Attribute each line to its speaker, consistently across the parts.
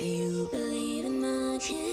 Speaker 1: Do you believe in magic?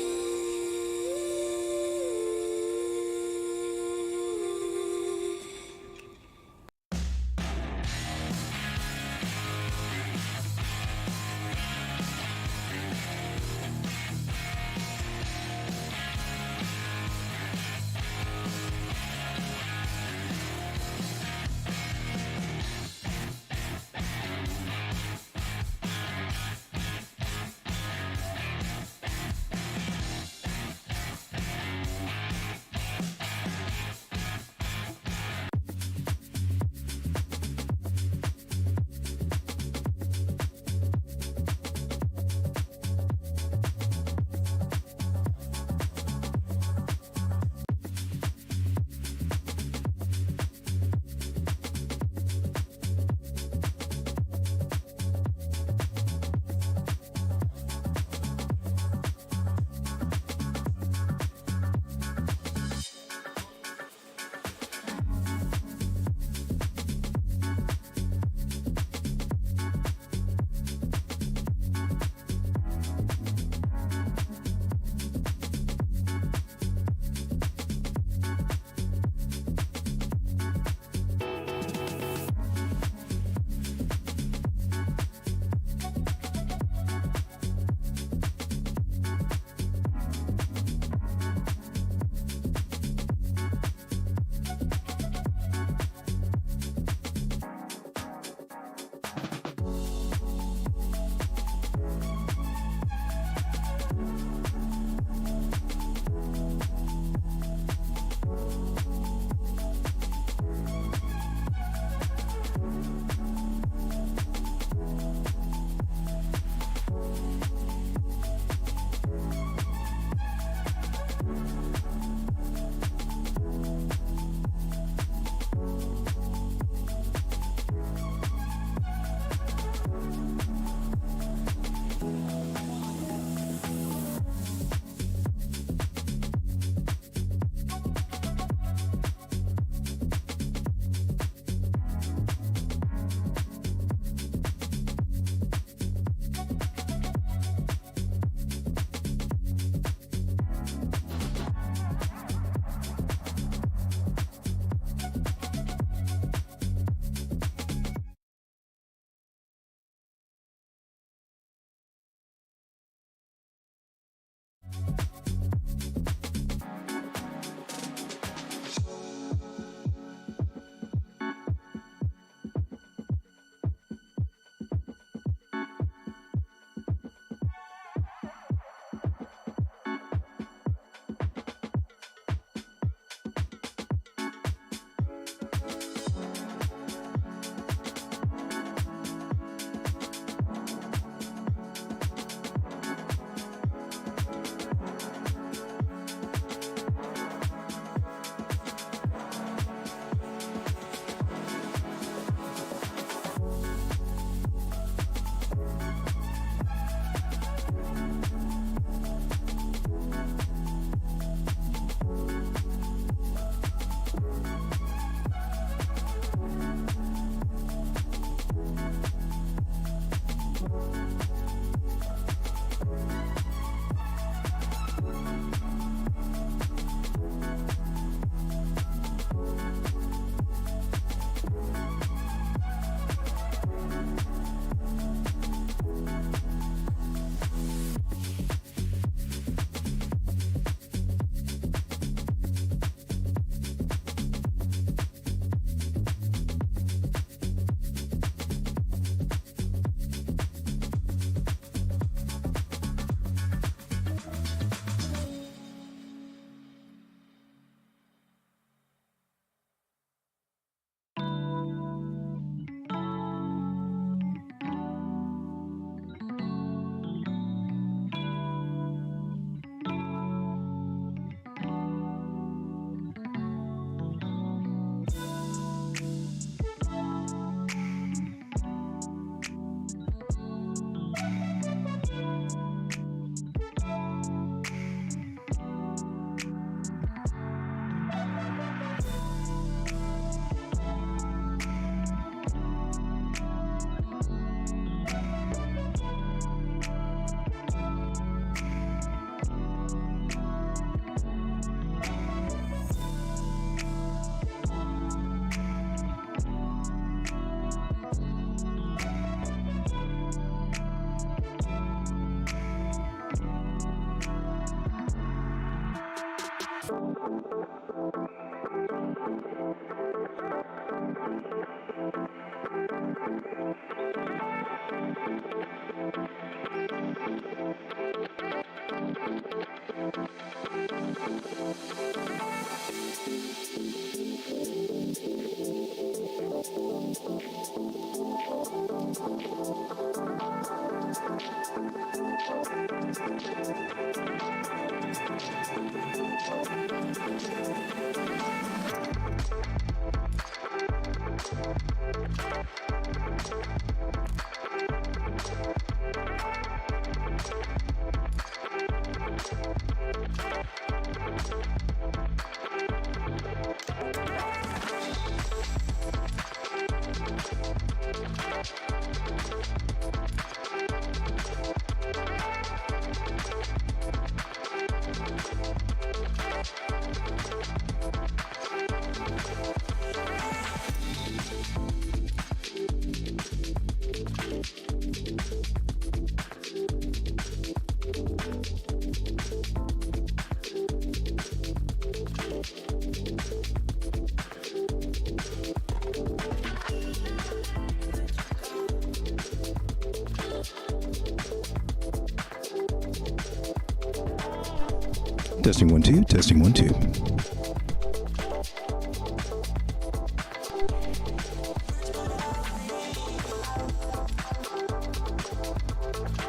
Speaker 2: Testing 1 2, testing 1 2. I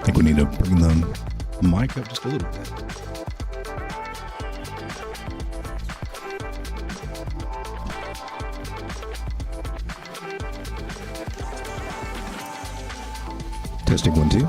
Speaker 2: think we need to bring the mic up just a little bit. Testing 1 2.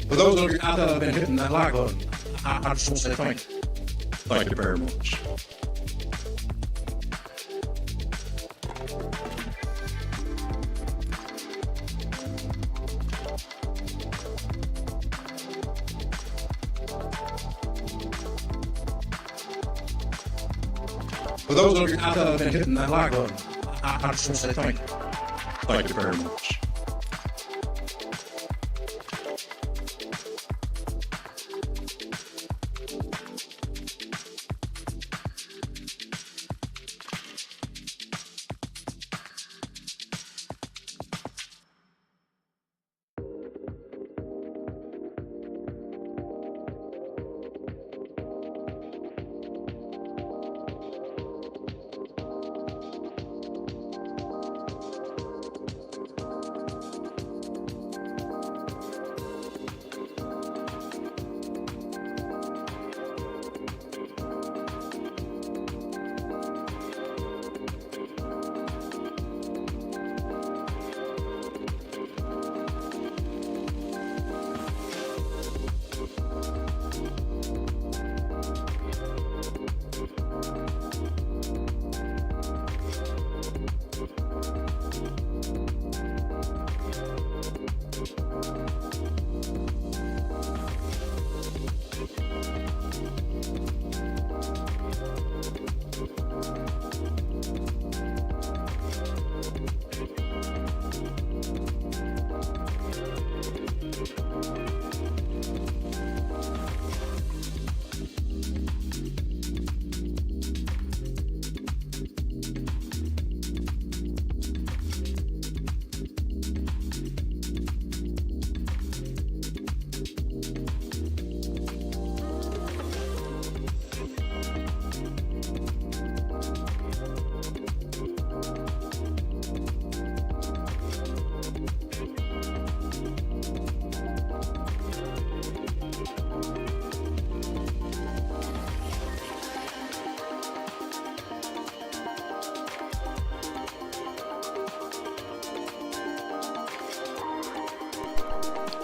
Speaker 3: For those of you out there that have been hitting that like button, I just want to say thank you. Thank you very much. For those of you out there that have been hitting that like button, I just want to say thank you. Thank you very much.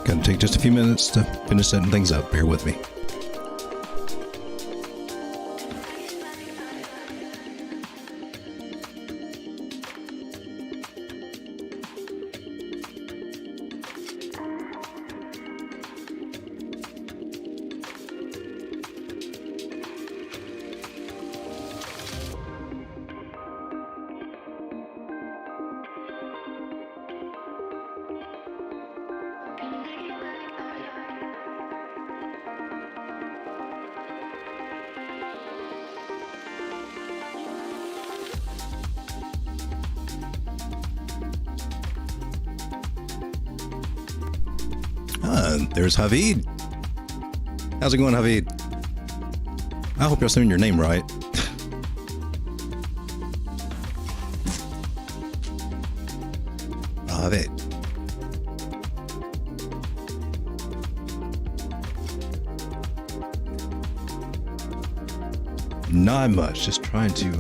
Speaker 2: Gonna take just a few minutes to finish setting things up. Bear with me. There's Havid. How's it going, Havid? I hope you're saying your name right. Havid. Not much. Just trying to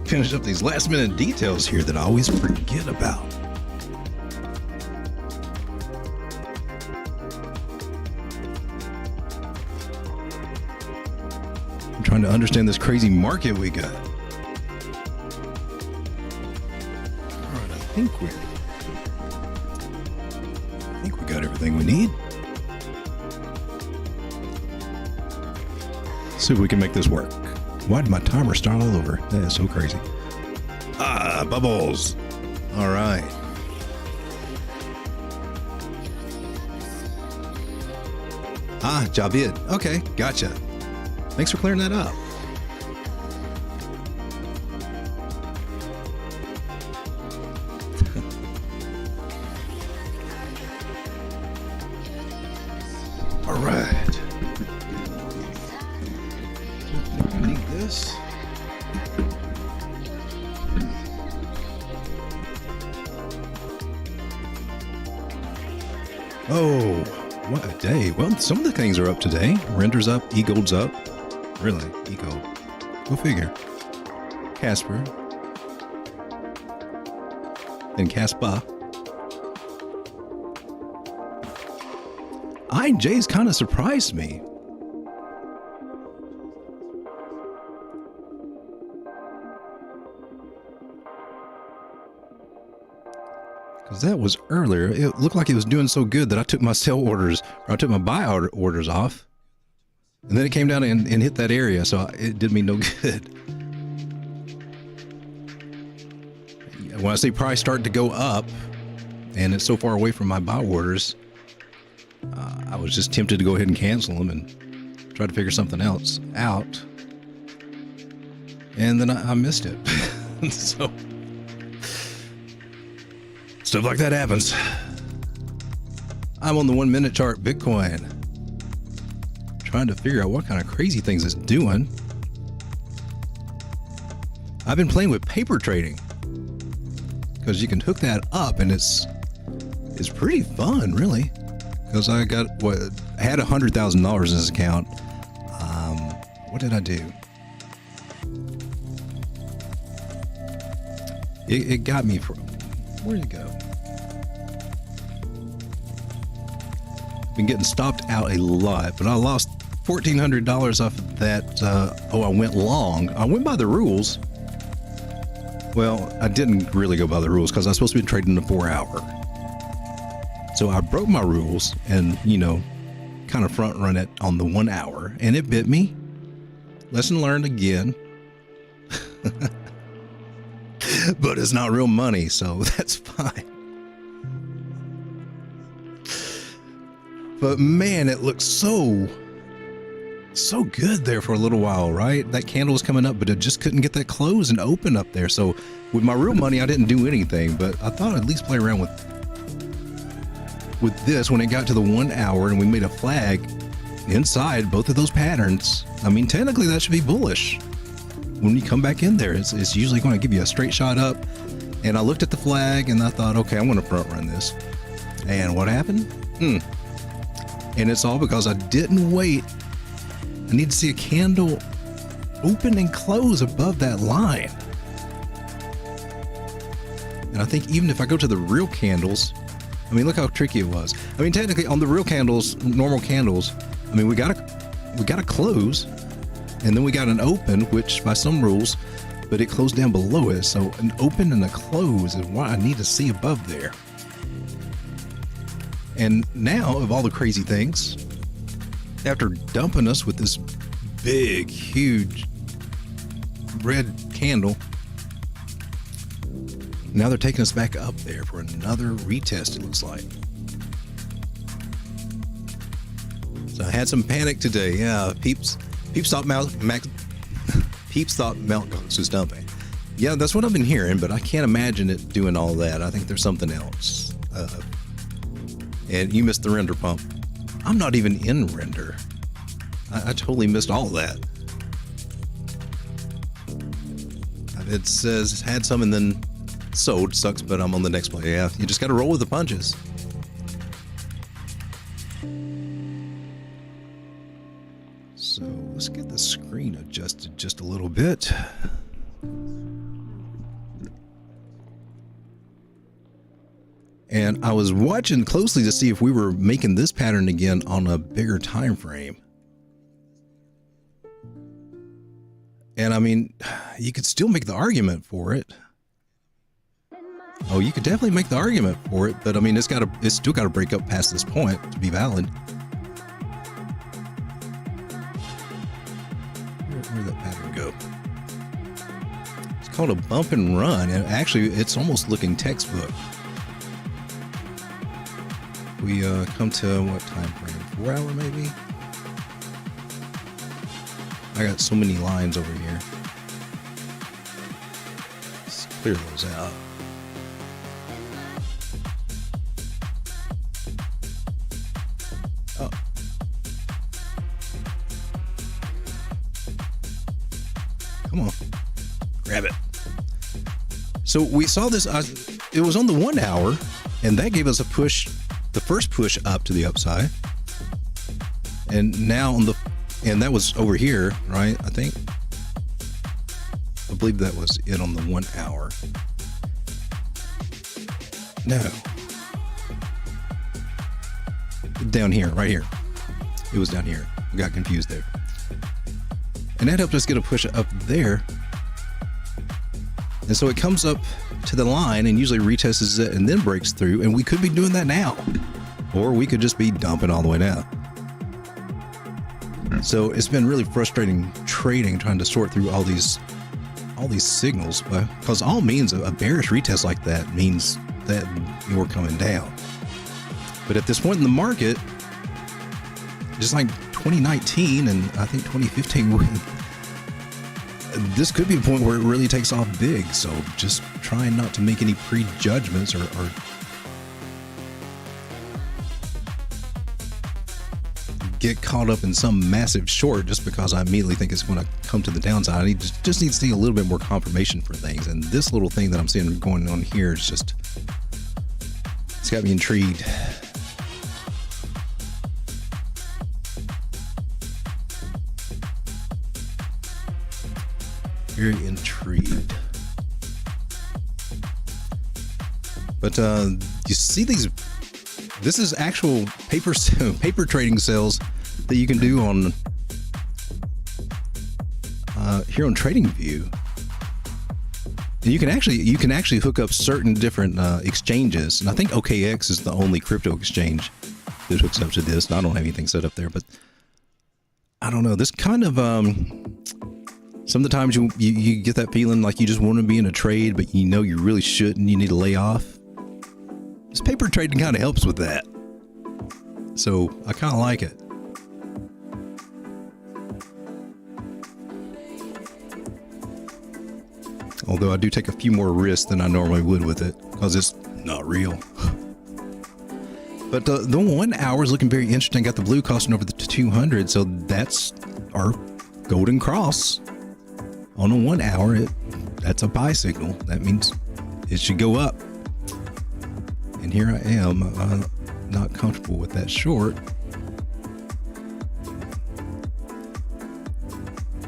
Speaker 2: finish up these last minute details here that I always forget about. Trying to understand this crazy market we got. All right, I think everything we need. See if we can make this work. Why did my timer start all over? That is so crazy. Ah, bubbles. All right. Ah, Javid. Okay, gotcha. Thanks for clearing that up. All right. I need this. Oh, what a day. Well, some of the things are up today. Render's up, eGold's up. Really, eGold. Go figure. Casper. And Caspa. IJ's kind of surprised me. Because that was earlier. It looked like it was doing so good that I took my sell orders, or I took my buy orders off. And then it came down and hit that area, so it did me no good. When I see price start to go up, and it's so far away from my buy orders, I was just tempted to go ahead and cancel them and try to figure something else out. And then I missed it. So stuff like that happens. I'm on the 1 minute chart, Bitcoin. Trying to figure out what kind of crazy things it's doing. I've been playing with paper trading because you can hook that up and it's pretty fun, really. Because I got I had $100,000 in this account. What did I do? It got me from, where'd it go? Been getting stopped out a lot, but I lost $1,400 off of that. I went long. I went by the rules. Well, I didn't really go by the rules because I was supposed to be trading the 4 hour. So I broke my rules and, kind of front run it on the 1 hour, and it bit me. Lesson learned again. But it's not real money, so that's fine. But man, it looks so good there for a little while, right? That candle was coming up, but it just couldn't get that close and open up there. So with my real money, I didn't do anything, but I thought I'd at least play around with this when it got to the 1 hour and we made a flag inside both of those patterns. I mean, technically that should be bullish. When you come back in there, it's usually going to give you a straight shot up. And I looked at the flag and I thought, okay, I'm going to front run this. And what happened? And it's all because I didn't wait. I need to see a candle open and close above that line. And I think even if I go to the real candles, I mean, look how tricky it was. I mean, technically on the real candles, normal candles, I mean, we got to close. And then we got an open, which by some rules, but it closed down below it. So an open and a close is what I need to see above there. And now, of all the crazy things, after dumping us with this big, huge red candle, now they're taking us back up there for another retest, it looks like. So I had some panic today. Yeah, Peeps thought Mt. Gox was dumping. Yeah, that's what I've been hearing, but I can't imagine it doing all that. I think there's something else. And you missed the render pump. I'm not even in render. I totally missed all that. It says had some and then sold. Sucks, but I'm on the next play. Yeah, you just got to roll with the punches. So let's get the screen adjusted just a little bit. And I was watching closely to see if we were making this pattern again on a bigger time frame. And I mean, you could still make the argument for it. Oh, you could definitely make the argument for it, but I mean, it's still got to break up past this point to be valid. Where'd that pattern go? It's called a bump and run, and actually, it's almost looking textbook. We come to what time frame? 4 hour maybe? I got so many lines over here. Let's clear those out. Oh. Come on. Grab it. So we saw this, it was on the 1 hour, and that gave us a push, the first push up to the upside. And now and that was over here, right? I think. I believe that was it on the 1 hour. No. Down here, right here. It was down here. I got confused there. And that helped us get a push up there. And so it comes up to the line and usually retests it and then breaks through. And we could be doing that now. Or we could just be dumping all the way down. So it's been really frustrating trading, trying to sort through all these signals, because all means a bearish retest like that means that you're coming down. But at this point in the market, just like 2019 and I think 2015, this could be a point where it really takes off big. So just trying not to make any prejudgments or get caught up in some massive short just because I immediately think it's going to come to the downside. I just need to see a little bit more confirmation for things. And this little thing that I'm seeing going on here is just, it's got me intrigued. Very intrigued. But you see these, this is actual paper trading sales that you can do on here on TradingView. And you can actually hook up certain different exchanges, and I think OKX is the only crypto exchange that hooks up to this. And I don't have anything set up there, but I don't know. This kind of some of the times you get that feeling like you just want to be in a trade, but you know you really shouldn't. You need to lay off. This paper trading kind of helps with that. So I kind of like it. Although I do take a few more risks than I normally would with it because it's not real. But the 1 hour is looking very interesting. Got the blue crossing over the 200. So that's our golden cross on a 1 hour. That's a buy signal. That means it should go up. And here I am, not comfortable with that short.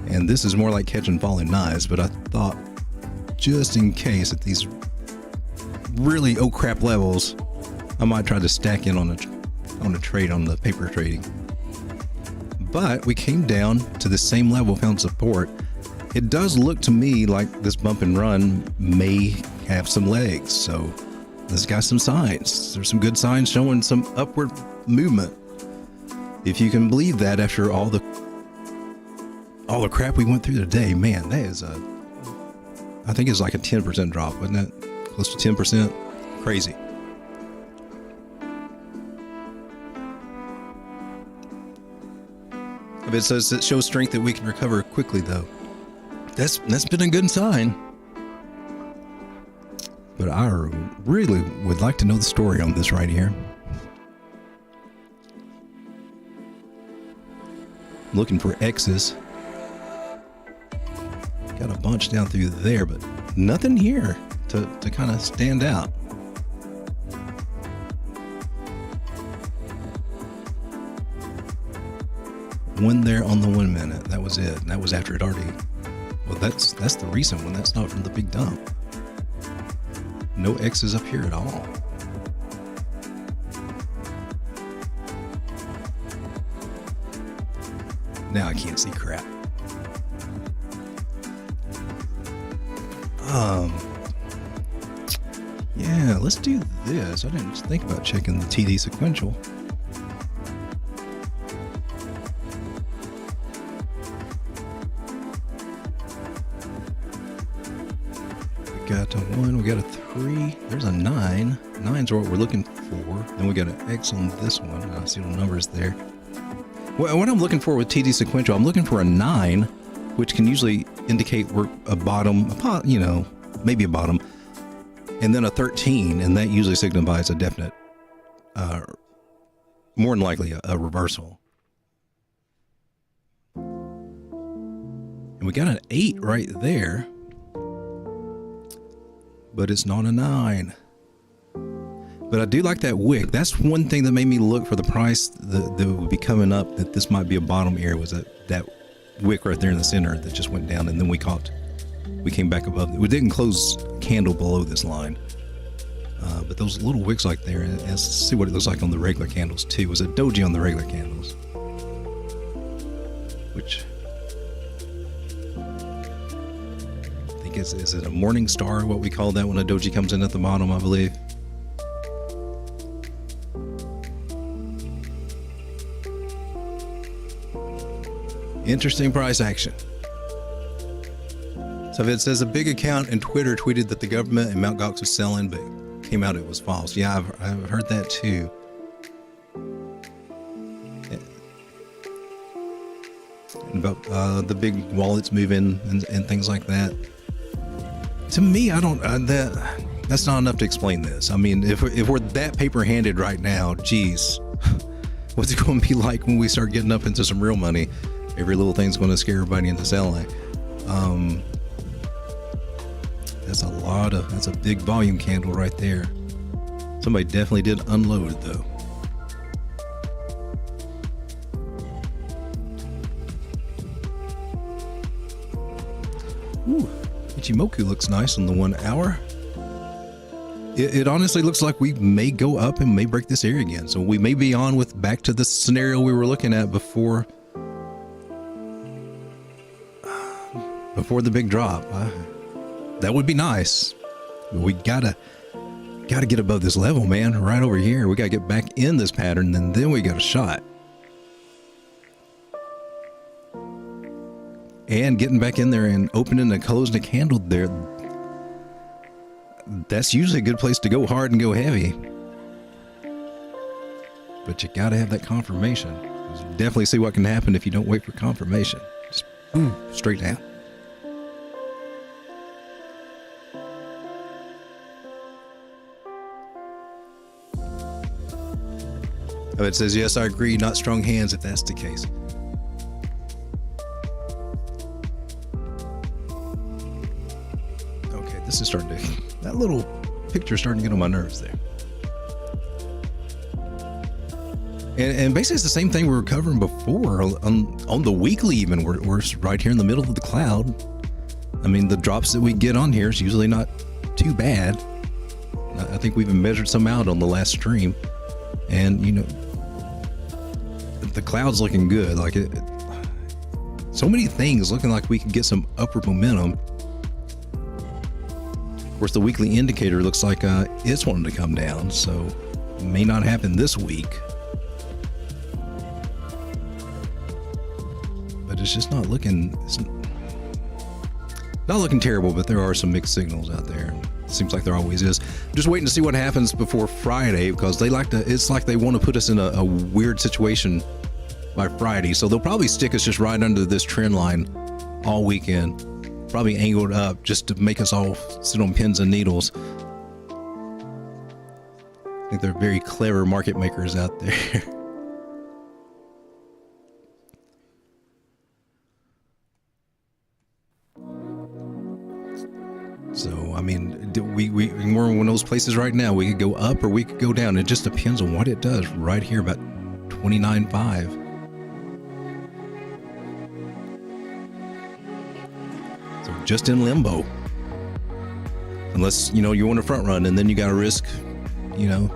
Speaker 2: And this is more like catching falling knives, but I thought just in case at these really oh crap levels, I might try to stack in on a trade on the paper trading. But we came down to the same level, found support. It does look to me like this bump and run may have some legs, so this got some signs. There's some good signs showing some upward movement. If you can believe that after all the crap we went through today, man, that is I think it's like a 10% drop, wasn't it? Close to 10%. Crazy. If it says it shows strength that we can recover quickly, though, that's been a good sign. But I really would like to know the story on this right here. Looking for X's. Got a bunch down through there, but nothing here to kind of stand out. One there on the 1 minute. That was it. And that was after it already. Well, that's the recent one. That's not from the big dump. No X's up here at all. Now I can't see crap. Yeah, let's do this. I didn't think about checking the TD sequential. We got a 1, we got a 3, there's a 9. 9's what we're looking for. Then we got an X on this one. I see the numbers there. Well, what I'm looking for with TD sequential, I'm looking for a 9, which can usually indicate we're a bottom, you know, maybe a bottom. And then a 13, and that usually signifies a definite, more than likely a reversal. And we got an 8 right there, but it's not a 9. But I do like that wick. That's one thing that made me look for the price that would be coming up, that this might be a bottom area, was that wick right there in the center that just went down, and then we came back above. We didn't close candle below this line, but those little wicks like there, and let's see what it looks like on the regular candles too. It was a doji on the regular candles, which I think is it a morning star, what we call that when a doji comes in at the bottom, I believe. Interesting price action. So if it says a big account in Twitter tweeted that the government and Mt. Gox was selling, but came out it was false. Yeah, I've heard that too. And about the big wallets moving and things like that. To me, I don't. That's not enough to explain this. I mean, if we're that paper-handed right now, geez, what's it going to be like when we start getting up into some real money? Every little thing's going to scare everybody into selling. That's a big volume candle right there. Somebody definitely did unload it though. Ooh, Ichimoku looks nice on the 1 hour. It honestly looks like we may go up and may break this area again. So we may be on with back to the scenario we were looking at before the big drop. That would be nice. But we gotta get above this level, man. Right over here. We gotta get back in this pattern, and then we got a shot. And getting back in there and opening and closing a candle there, that's usually a good place to go hard and go heavy. But you gotta have that confirmation. Definitely see what can happen if you don't wait for confirmation. Just boom, straight down. Oh, it says, yes, I agree. Not strong hands if that's the case. Okay, this is starting to, that little picture is starting to get on my nerves there. And basically it's the same thing we were covering before on the weekly even. We're right here in the middle of the cloud. I mean, the drops that we get on here is usually not too bad. I think we even measured some out on the last stream. And, you know, the cloud's looking good. Like so many things looking like we can get some upward momentum. Of course, the weekly indicator looks like it's wanting to come down, so it may not happen this week. But it's just not looking terrible, but there are some mixed signals out there. Seems like there always is. I'm just waiting to see what happens before Friday, because it's like they want to put us in a weird situation by Friday. So they'll probably stick us just right under this trend line all weekend, probably angled up just to make us all sit on pins and needles. I think they're very clever market makers out there. So, I mean, we're in one of those places right now. We could go up or we could go down. It just depends on what it does. Right here, about 29.5. So just in limbo. Unless, you know, you want to front run, and then you got to risk, you know,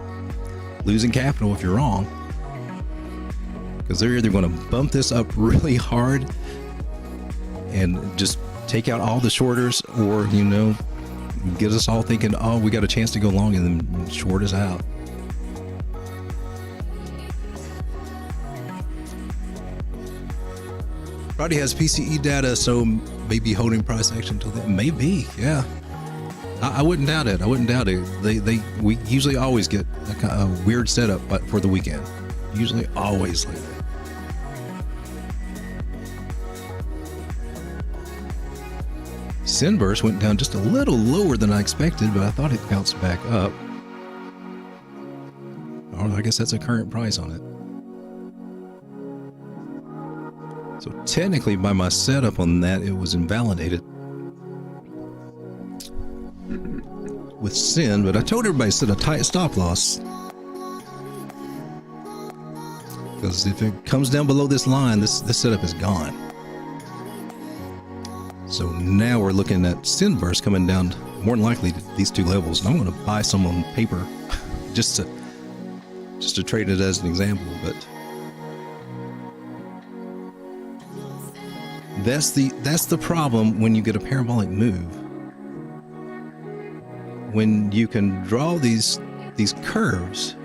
Speaker 2: losing capital if you're wrong. Because they're either going to bump this up really hard and just take out all the shorters, or, you know, get us all thinking, oh, we got a chance to go long, and then short is out. Friday has PCE data, so maybe holding price action until then. Maybe, yeah. I wouldn't doubt it. I wouldn't doubt it. We usually always get a weird setup for the weekend. Usually always like that. Sunburst went down just a little lower than I expected, but I thought it bounced back up. Or I guess that's a current price on it. So technically, by my setup on that, it was invalidated with Sin, but I told everybody to set a tight stop loss. Because if it comes down below this line, this setup is gone. So now we're looking at Sunburst coming down more than likely to these two levels. And I'm going to buy some on paper just to trade it as an example, but that's the problem when you get a parabolic move. When you can draw these curves,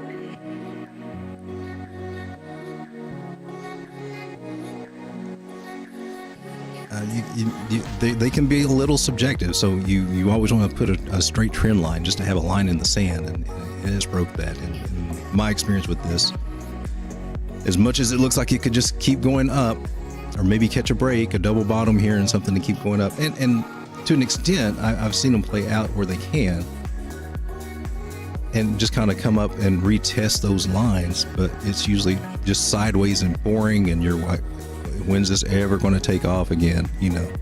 Speaker 2: they can be a little subjective. So you always want to put a straight trend line just to have a line in the sand, and it has broke that. In my experience with this, as much as it looks like it could just keep going up, or maybe catch a break, a double bottom here, and something to keep going up, and to an extent, I've seen them play out where they can, and just kind of come up and retest those lines, but it's usually just sideways and boring, and you're like, when's this ever going to take off again, you know?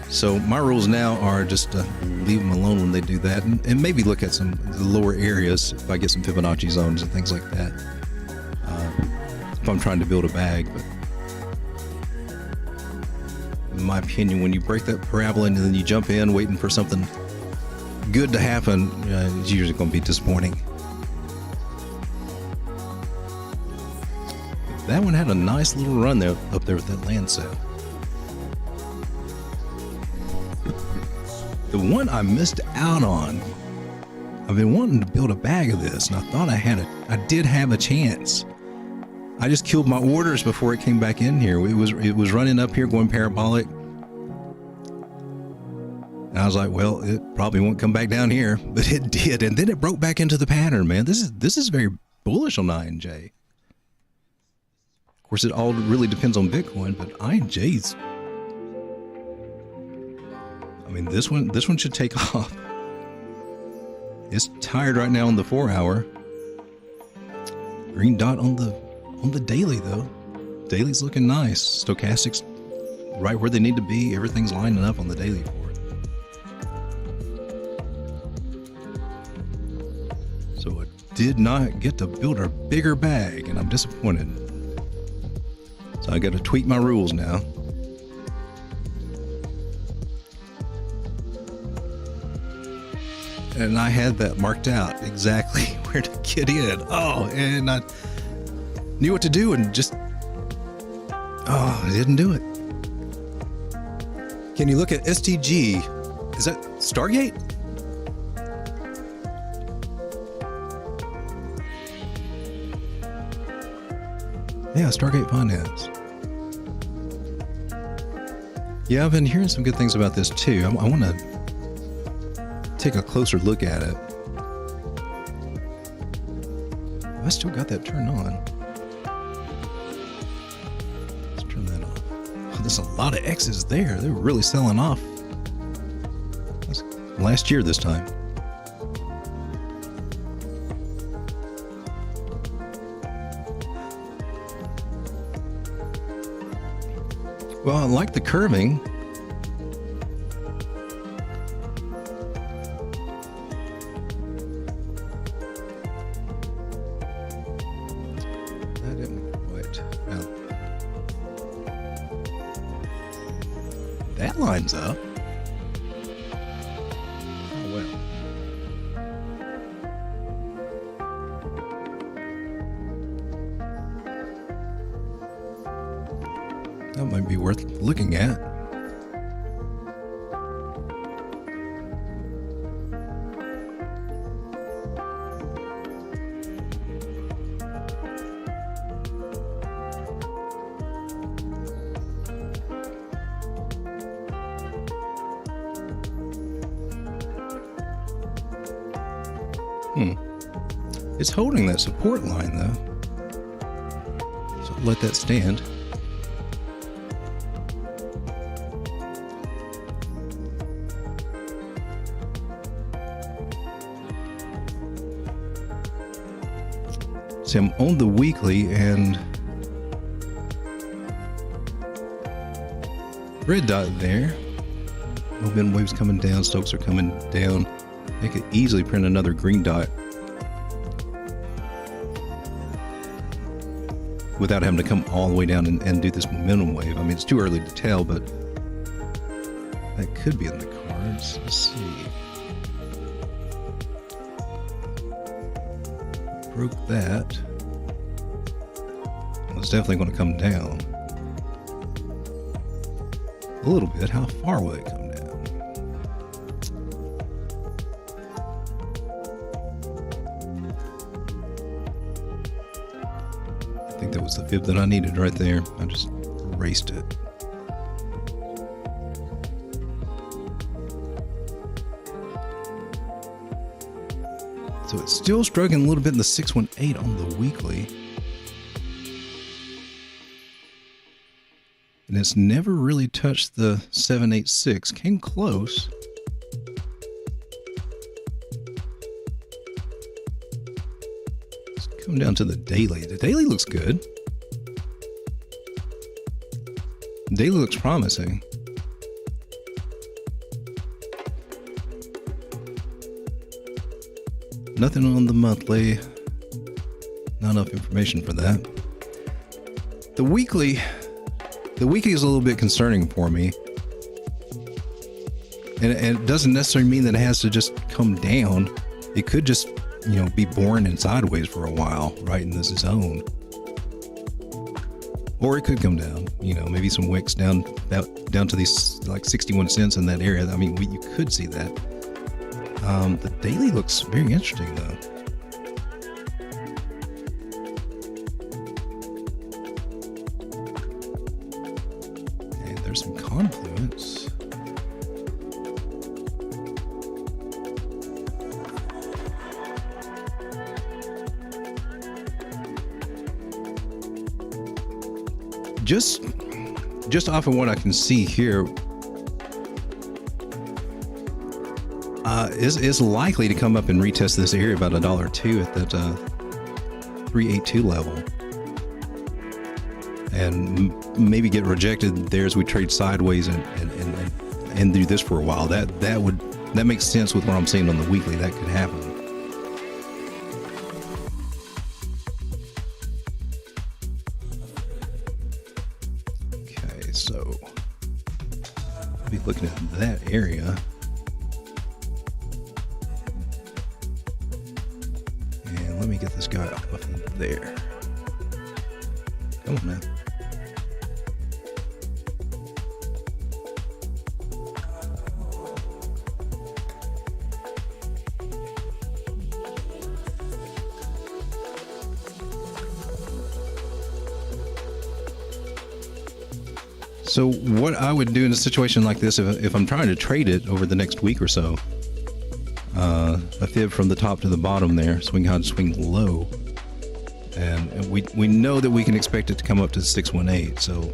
Speaker 2: So my rules now are just to leave them alone when they do that, and maybe look at some of the lower areas if I get some Fibonacci zones and things like that, if I'm trying to build a bag. But in my opinion, when you break that parabola and then you jump in waiting for something good to happen, it's usually going to be disappointing. That one had a nice little run there up there with that land sale. The one I missed out on, I've been wanting to build a bag of this, and I thought I did have a chance. I just killed my orders before it came back in here. It was running up here going parabolic. And I was like, well, it probably won't come back down here, but it did, and then it broke back into the pattern, man. This is very bullish on INJ. Of course, it all really depends on Bitcoin, but INJ's, I mean, this one should take off. It's tired right now on the 4-hour. Green dot on the daily though. Daily's looking nice. Stochastics right where they need to be. Everything's lining up on the daily for it. So it did not get to build a bigger bag, and I'm disappointed. So I got to tweak my rules now. And I had that marked out exactly where to get in. Oh, and I knew what to do and just, I didn't do it. Can you look at STG? Is that Stargate? Yeah, Stargate Finance. Yeah, I've been hearing some good things about this too. I want to take a closer look at it. I still got that turned on. Let's turn that off. Oh, there's a lot of X's there. They're really selling off. That's last year this time. Well, I like the curving. That didn't quite. Well, that lines up. Oh well. That might be worth looking at. It's holding that support line though. So let that stand. See, I'm on the weekly and red dot there. Momentum waves coming down, Stokes are coming down. They could easily print another green dot without having to come all the way down and do this momentum wave. I mean, it's too early to tell, but that could be in the cards. Let's see. Broke that. Well, it's definitely going to come down a little bit. How far will it come down? I think that was the fib that I needed right there. I just erased it. So it's still struggling a little bit in the 618 on the weekly. And it's never really touched the 786. Came close. Let's come down to the daily. The daily looks good. Daily looks promising. Nothing on the monthly. Not enough information for that. The weekly is a little bit concerning for me. And it doesn't necessarily mean that it has to just come down. It could just, be boring and sideways for a while, right in this zone. Or it could come down, maybe some wicks down to these like 61 cents in that area. I mean, you could see that. The daily looks very interesting though. And there's some confluence. Just off of what I can see here, is likely to come up and retest this area about $1.02 at that 382 level, and maybe get rejected there as we trade sideways and do this for a while. That makes sense with what I'm seeing on the weekly. That could happen. Okay, so I'll be looking at that area. Let me get this guy off of there. Come on now. So what I would do in a situation like this, if I'm trying to trade it over the next week or so, a fib from the top to the bottom there, swing high, swing low, and we know that we can expect it to come up to 618. So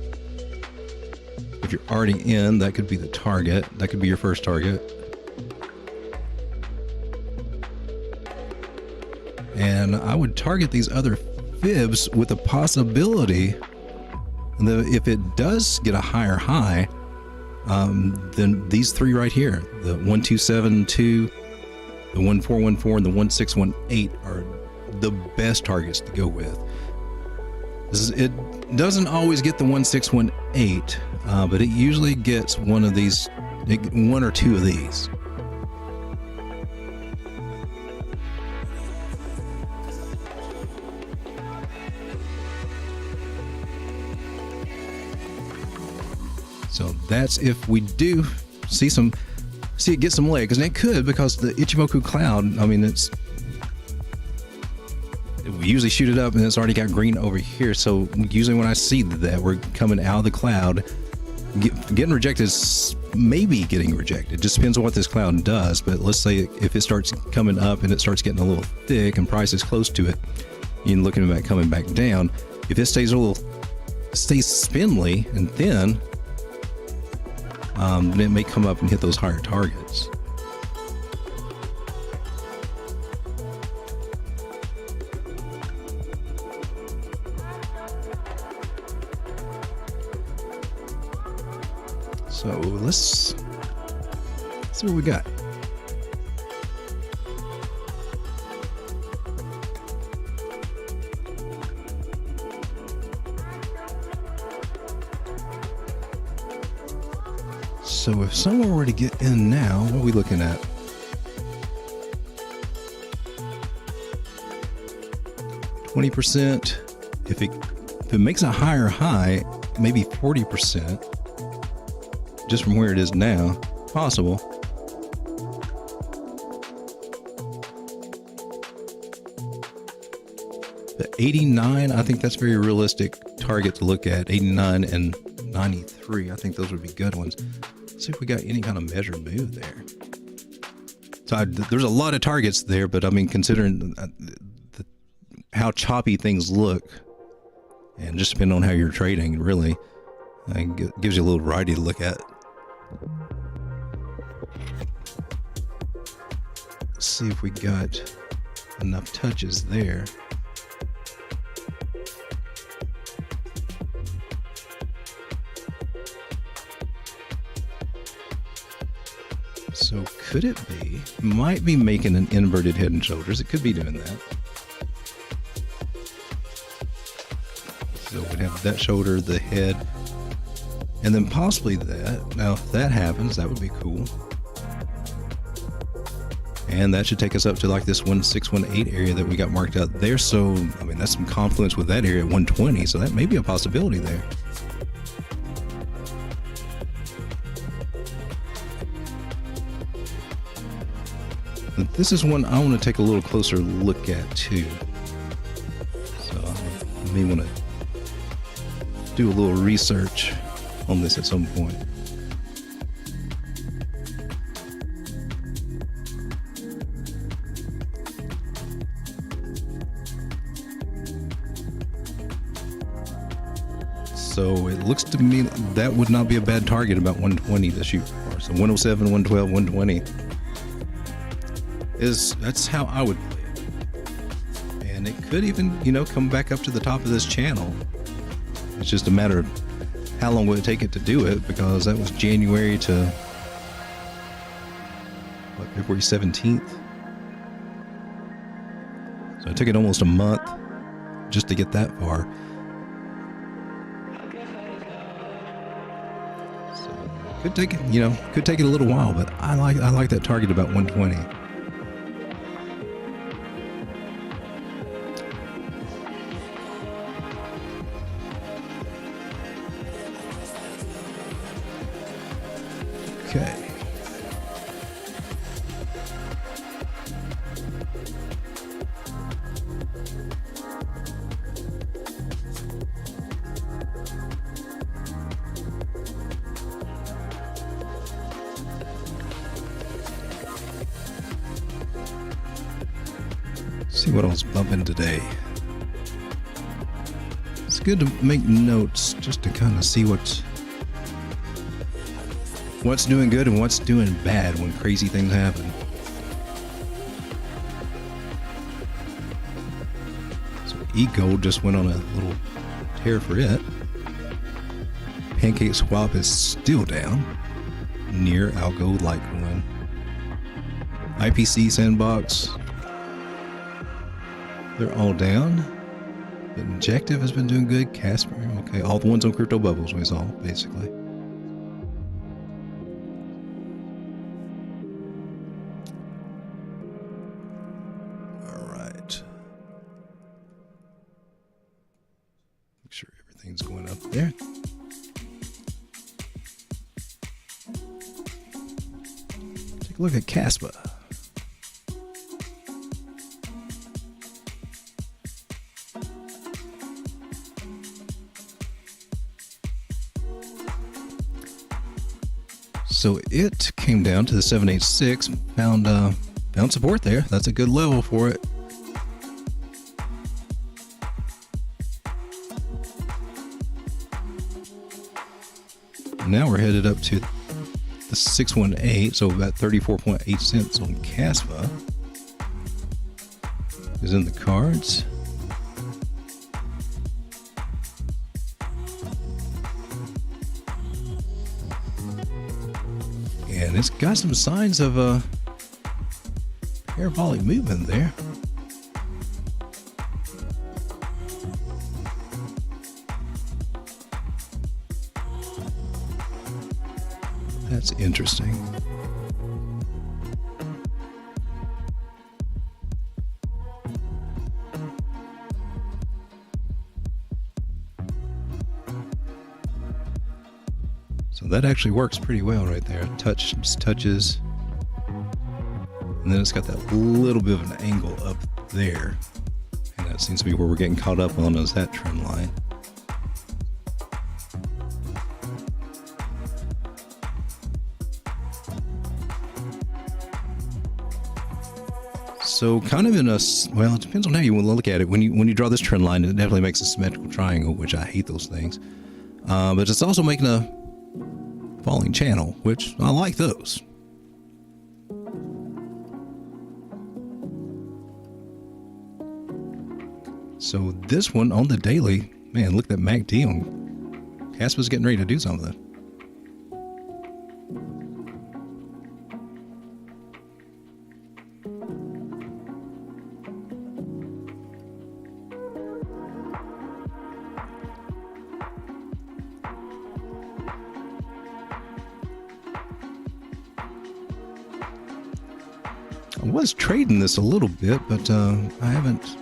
Speaker 2: if you're already in, that could be the target. That could be your first target. And I would target these other fibs with the possibility that if it does get a higher high, then these three right here, the 1272, the 1414, and the 1618 are the best targets to go with. It doesn't always get the 1618, but it usually gets one or two of these. So that's if we do see it get some legs, and it could, because the Ichimoku cloud, I mean, we usually shoot it up and it's already got green over here. So usually when I see that we're coming out of the cloud getting rejected is maybe getting rejected. Just depends on what this cloud does. But let's say if it starts coming up and it starts getting a little thick and price is close to it, you're looking at coming back down. If it stays spindly and thin, then it may come up and hit those higher targets. So let's see what we got. So if someone were to get in now, what are we looking at? %. If it makes a higher high, maybe 40%. Just from where it is now, possible. But 89, I think that's a very realistic target to look at. 89 and 93, I think those would be good ones. Let's see if we got any kind of measured move there. So there's a lot of targets there, but I mean, considering how choppy things look, and just depending on how you're trading, really, it gives you a little variety to look at. Let's see if we got enough touches there. So could it be? Might be making an inverted head and shoulders. It could be doing that. So we'd have that shoulder, the head, and then possibly that. Now, if that happens, that would be cool. And that should take us up to like this 1618 area that we got marked out there. So, I mean, that's some confluence with that area at 120. So that may be a possibility there. But this is one I want to take a little closer look at too. So I may want to do a little research on this at some point. So it looks to me that would not be a bad target, about 120 to shoot for. So 107, 112, 120 that's how I would play it. And it could even, come back up to the top of this channel. It's just a matter of how long would it take it to do it, because that was January to February 17th. So it took it almost a month just to get that far. So could take it a little while, but I like that target about 120. Okay. See what else bumping today. It's good to make notes just to kind of see what's doing good and what's doing bad when crazy things happen. So E-Gold just went on a little tear for it. Pancake Swap is still down near Algo Litecoin. IPC Sandbox, they're all down. But Injective has been doing good. Casper, okay, all the ones on Crypto Bubbles we saw, basically. Make sure everything's going up there. Take a look at Caspa. so it came down to the 786, found support there. That's a good level for it. Now we're headed up to the 618, so about 34.8 cents on Caspa is in the cards. And it's got some signs of a parabolic movement there. That's interesting. So that actually works pretty well right there. Touches. And then it's got that little bit of an angle up there. And that seems to be where we're getting caught up on, is that trend line. So kind of in a, well, it depends on how you want to look at it. When you draw this trend line, it definitely makes a symmetrical triangle, which I hate those things. But it's also making a falling channel, which I like those. So this one on the daily, man, look at that MACD on Caspa's getting ready to do something. I was trading this a little bit, but I haven't.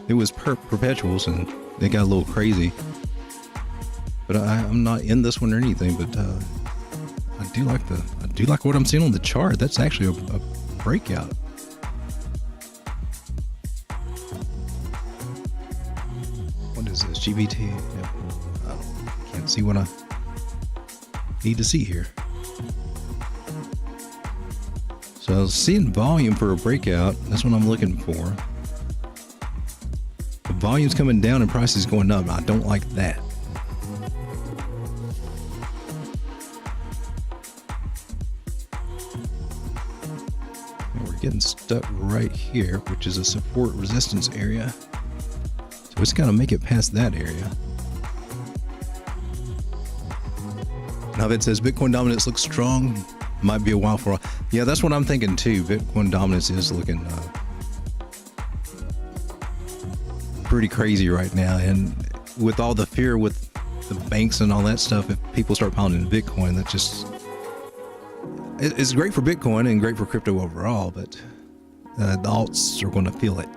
Speaker 2: It was perpetuals, and they got a little crazy. But I'm not in this one or anything. But I do like what I'm seeing on the chart. That's actually a breakout. What is this? GBT? Yeah. I can't see what I need to see here. So I was seeing volume for a breakout. That's what I'm looking for. The volume's coming down and prices going up. I don't like that. And we're getting stuck right here, which is a support resistance area. So it's got to make it past that area. Now if it says Bitcoin dominance looks strong, might be a while for. Yeah, that's what I'm thinking too. Bitcoin dominance is looking pretty crazy right now, and with all the fear with the banks and all that stuff, if people start pounding Bitcoin, that just it's great for Bitcoin and great for crypto overall, but the alts are going to feel it.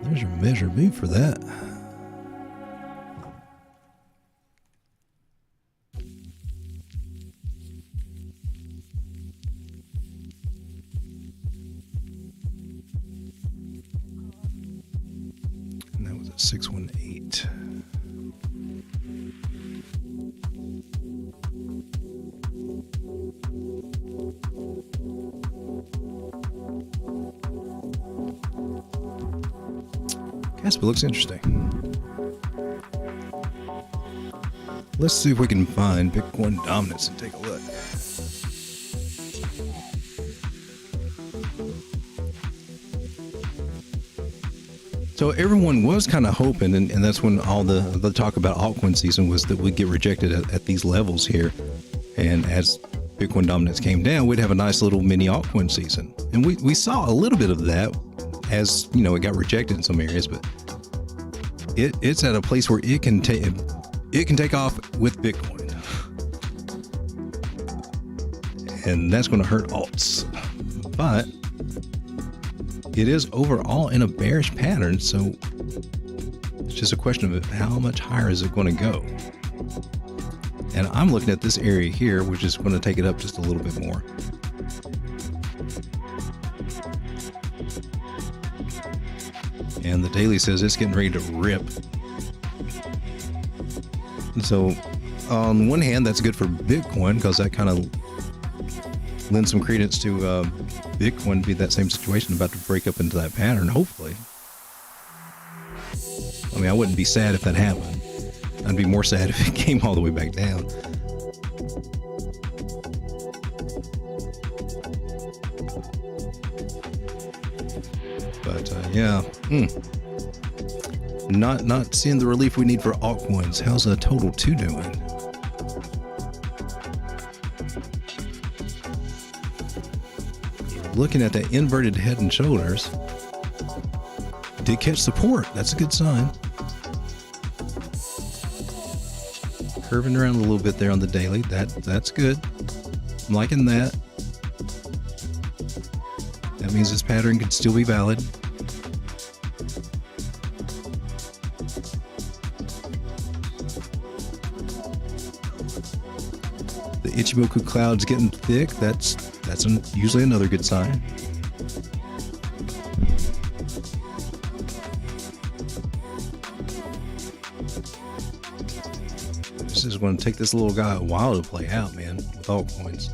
Speaker 2: There's your measure move for that. And that was at 618. Caspa looks interesting. Let's see if we can find Bitcoin dominance and take a look. So everyone was kind of hoping, and that's when all the talk about altcoin season was, that we'd get rejected at these levels here. And as Bitcoin dominance came down, we'd have a nice little mini altcoin season. And we saw a little bit of that as, you know, it got rejected in some areas, but it's at a place where it can take off with Bitcoin. And that's going to hurt alts. But it is overall in a bearish pattern, so it's just a question of how much higher is it going to go. And I'm looking at this area here, which is going to take it up just a little bit more. And the daily says it's getting ready to rip. So on one hand, that's good for Bitcoin because that kind of lends some credence to Bitcoin to be that same situation, about to break up into that pattern, hopefully. I mean, I wouldn't be sad if that happened. I'd be more sad if it came all the way back down. But yeah, not seeing the relief we need for altcoins. How's a total 2 doing? Looking at that inverted head and shoulders, did catch support. That's a good sign. Curving around a little bit there on the daily. That's good. I'm liking that. That means this pattern could still be valid. The Ichimoku cloud's getting thick. That's usually another good sign. This is going to take this little guy a while to play out, man, with altcoins.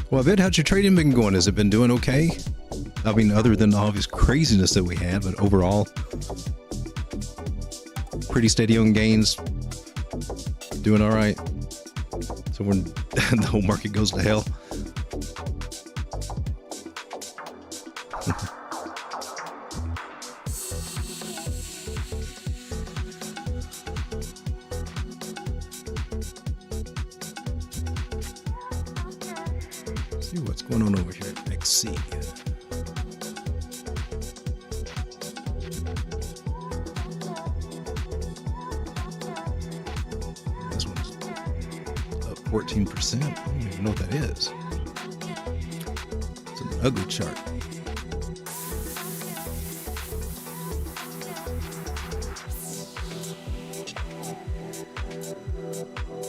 Speaker 2: Well, Vid, how's your trading been going? Has it been doing okay? I mean, other than the obvious craziness that we had, but overall, pretty steady on gains, doing all right. So when the whole market goes to hell. See what's going on over here at MexC. This one's up 14%. I don't even know what that is. It's an ugly chart.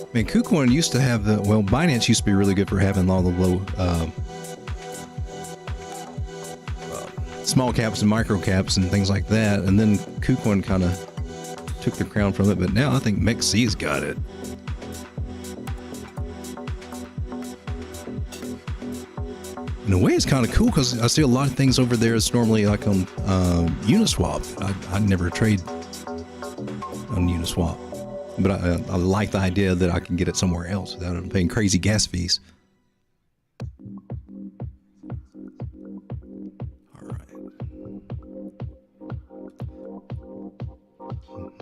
Speaker 2: I mean, KuCoin used to have the, well, Binance used to be really good for having all the low, small caps and micro caps and things like that. And then KuCoin kind of took the crown from it. But now I think MexC's got it. In a way, it's kind of cool because I see a lot of things over there. It's normally like on Uniswap. I never trade on Uniswap. But I like the idea that I can get it somewhere else without paying crazy gas fees. All right.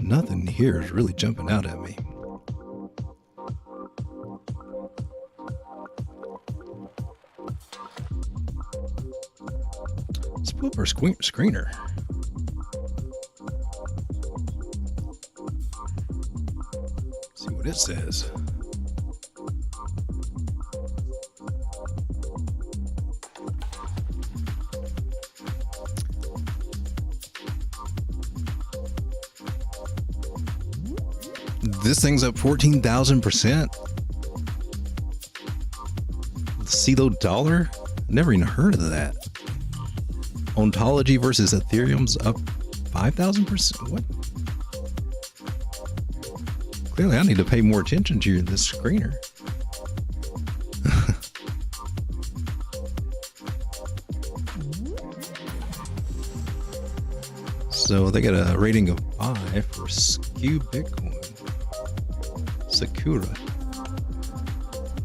Speaker 2: Nothing here is really jumping out at me. Let's pull up our screener. What it says. This thing's up 14,000%. The CeeLo dollar? Never even heard of that. Ontology versus Ethereum's up 5,000%. What? Clearly, I need to pay more attention to this screener. So they got a rating of 5 for Skew Bitcoin. Sakura.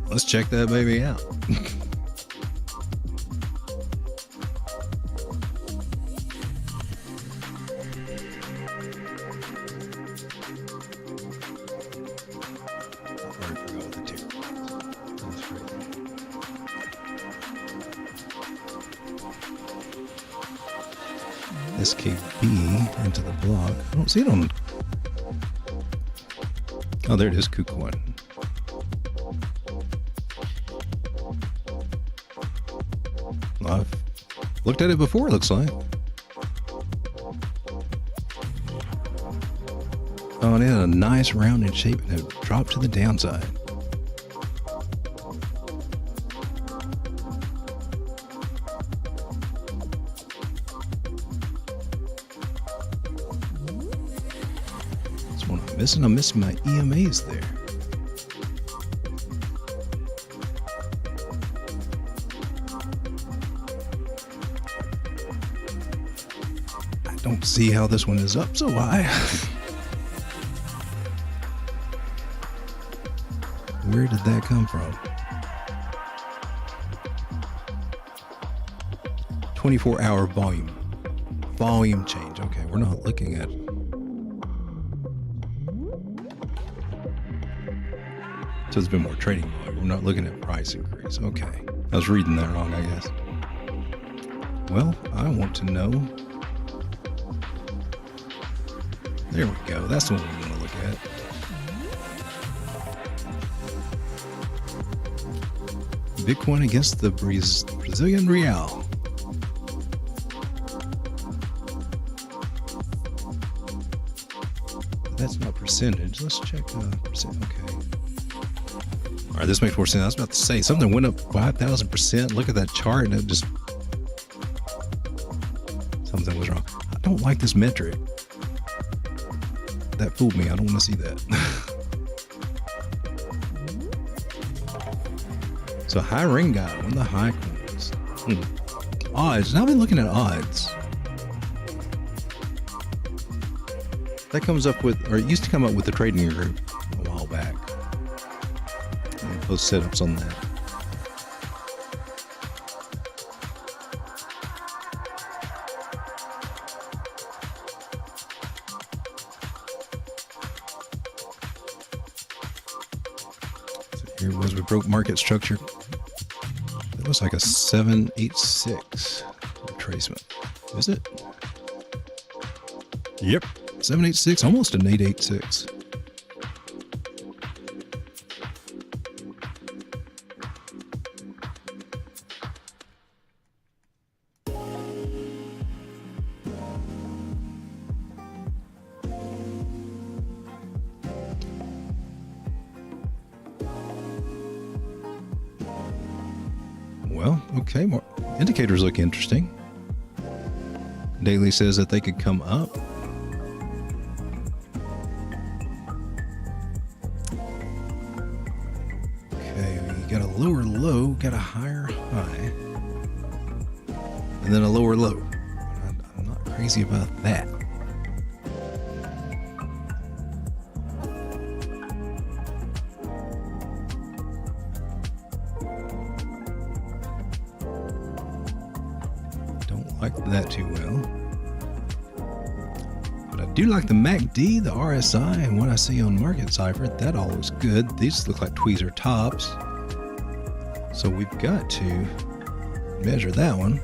Speaker 2: Let's check that baby out. SKB into the block. I don't see it on. Oh, there it is. KuCoin. I've looked at it before, it looks like. Oh, it had a nice rounded shape and it dropped to the downside. I'm missing my EMAs there. I don't see how this one is up so high. Where did that come from? 24-hour volume change. Okay, we're not looking at. So there's been more trading volume. We're not looking at price increase. Okay, I was reading that wrong, I guess. Well, I want to know. There we go. That's the one we want to look at. Bitcoin against the Brazilian real. That's not percentage. Let's check percent. Okay. All right, this makes more sense. I was about to say something went up 5,000%. Look at that chart, and it just something was wrong. I don't like this metric. That fooled me. I don't want to see that. So high ring guy, one of the high coins. Odds. Now I've been looking at odds. That comes up with, or it used to come up with the trading group a while back. And post setups on that. So here it was, we broke market structure. It looks like a 786 retracement. Is it? Yep. 786, almost an 886. Well, okay, more indicators look interesting. Daily says that they could come up. Got a lower low, got a higher high, and then a lower low. I'm not crazy about that. Don't like that too well. But I do like the MACD, the RSI, and what I see on Market Cipher, that all looks good. These look like tweezer tops. So we've got to measure that one.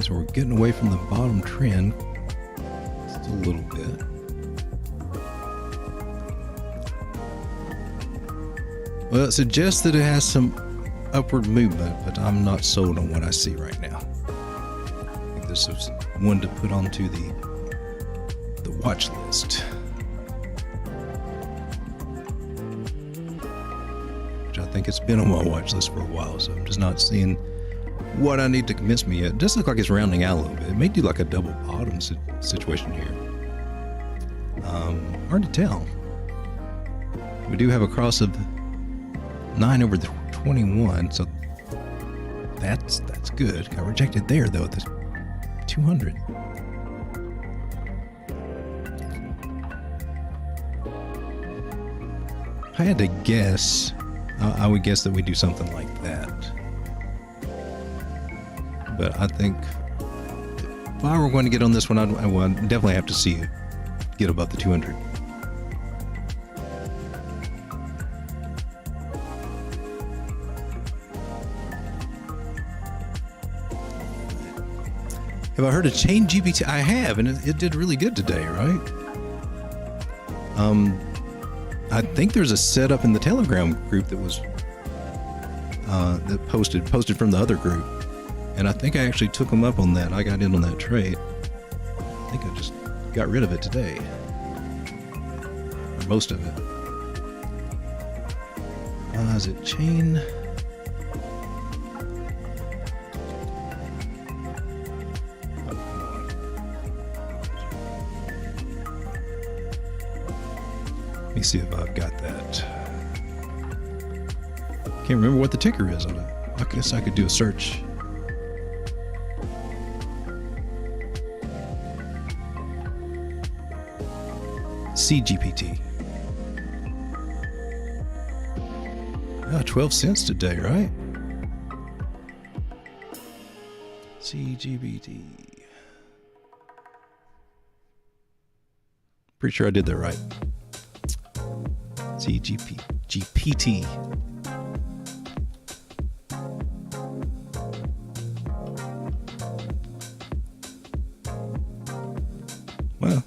Speaker 2: So we're getting away from the bottom trend just a little bit. Well, it suggests that it has some upward movement, but I'm not sold on what I see right now. I think this is one to put onto the watch list. Which I think it's been on my watch list for a while, so I'm just not seeing what I need to convince me yet. It does look like it's rounding out a little bit. It may do like a double bottom situation here. Hard to tell. We do have a cross of 9 over the 21, so that's good. Got rejected there though at the 200. If I had to guess, I would guess that we do something like that. But I think if I were going to get on this one, I would definitely have to see it get above the 200. Have I heard of Chain GPT? I have, and it did really good today, right? I think there's a setup in the Telegram group that was that posted from the other group, and I think I actually took them up on that. I got in on that trade. I think I just got rid of it today, or most of it. Is it chain? Let me see if I've got that. Can't remember what the ticker is on it. I guess I could do a search. CGPT. 12 cents today, right? CGPT. Pretty sure I did that right. CGPT. Well,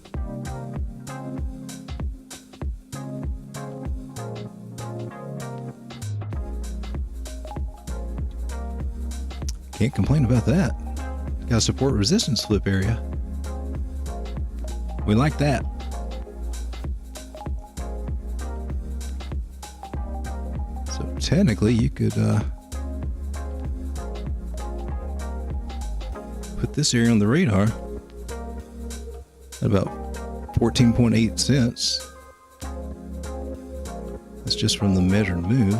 Speaker 2: can't complain about that. Got a support resistance flip area. We like that. So technically you could put this area on the radar at about 14.8 cents. That's just from the measured move.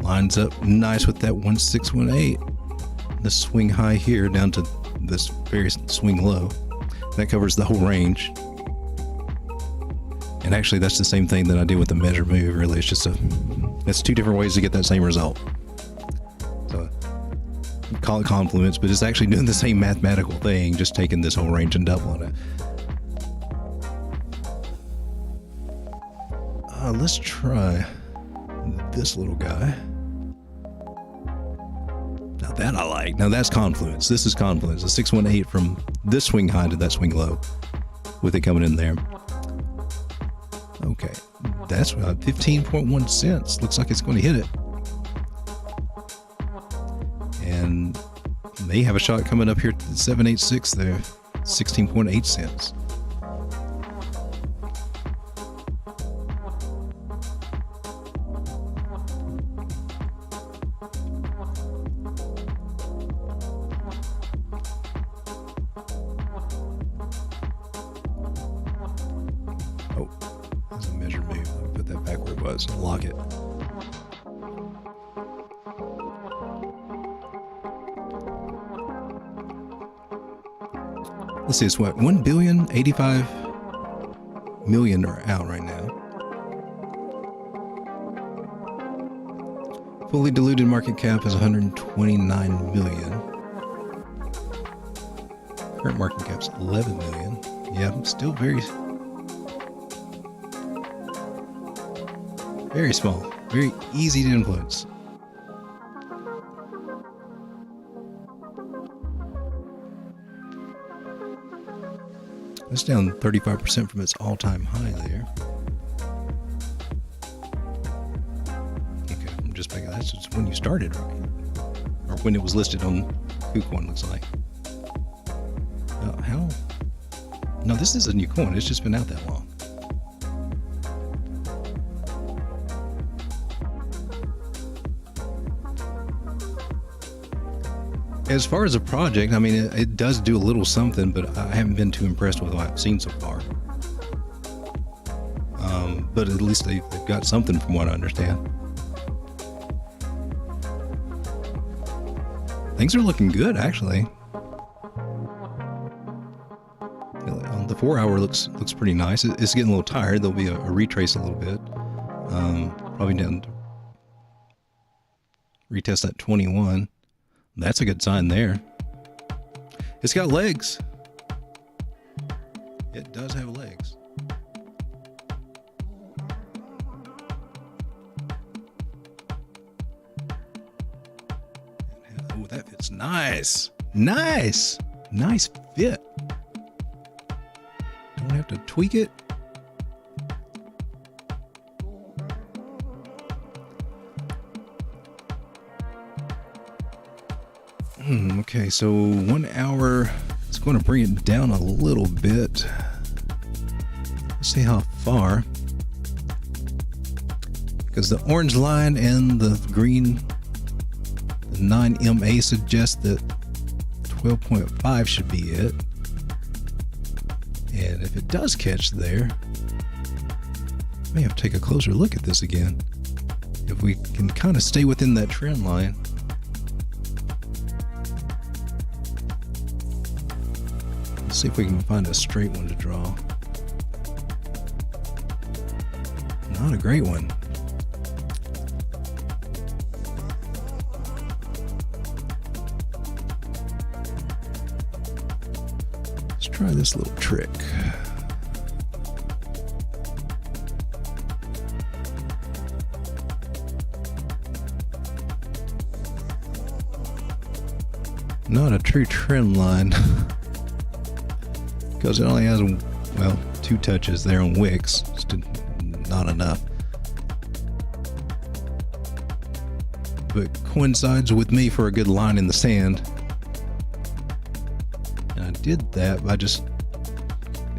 Speaker 2: Lines up nice with that 1618. The swing high here down to this very swing low. That covers the whole range. And actually that's the same thing that I did with the measured move. Really, it's just that's two different ways to get that same result. So you call it confluence, but it's actually doing the same mathematical thing, just taking this whole range and doubling it. Let's try this little guy. Now that I like. Now that's confluence. This is confluence. The 618 from this swing high to that swing low, with it coming in there. Okay, that's 15.1 cents. Looks like it's going to hit it. And they have a shot coming up here to 786 there, 16.8 cents. Oh, that's a measured move. Let me put that back where it was and lock it. Let's see, it's what, 1,085,000,000 are out right now. Fully diluted market cap is 129 million. Current market cap's 11 million. Yeah, still very small, very easy to influence. It's down 35% from its all-time high there. Okay, I'm just making that's just when you started, right? Or when it was listed on KuCoin, looks like. How? No, this is a new coin. It's just been out that long. As far as a project, I mean, it does do a little something, but I haven't been too impressed with what I've seen so far. But at least they've got something from what I understand. Things are looking good, actually. The 4 hour looks pretty nice. It's getting a little tired. There'll be a retrace a little bit. Probably down to retest that 21. That's a good sign there. It's got legs. It does have legs. Oh, that fits nice. Nice. Nice fit. Don't have to tweak it. Okay, so 1 hour, it's going to bring it down a little bit. Let's see how far. Because the orange line and the green, the 9MA suggests that 12.5 should be it. And if it does catch there, I may have to take a closer look at this again. If we can kind of stay within that trend line. Let's see if we can find a straight one to draw. Not a great one. Let's try this little trick. Not a true trend line because it only has, well, 2 touches there on wicks. Just not enough. But coincides with me for a good line in the sand. And I did that by just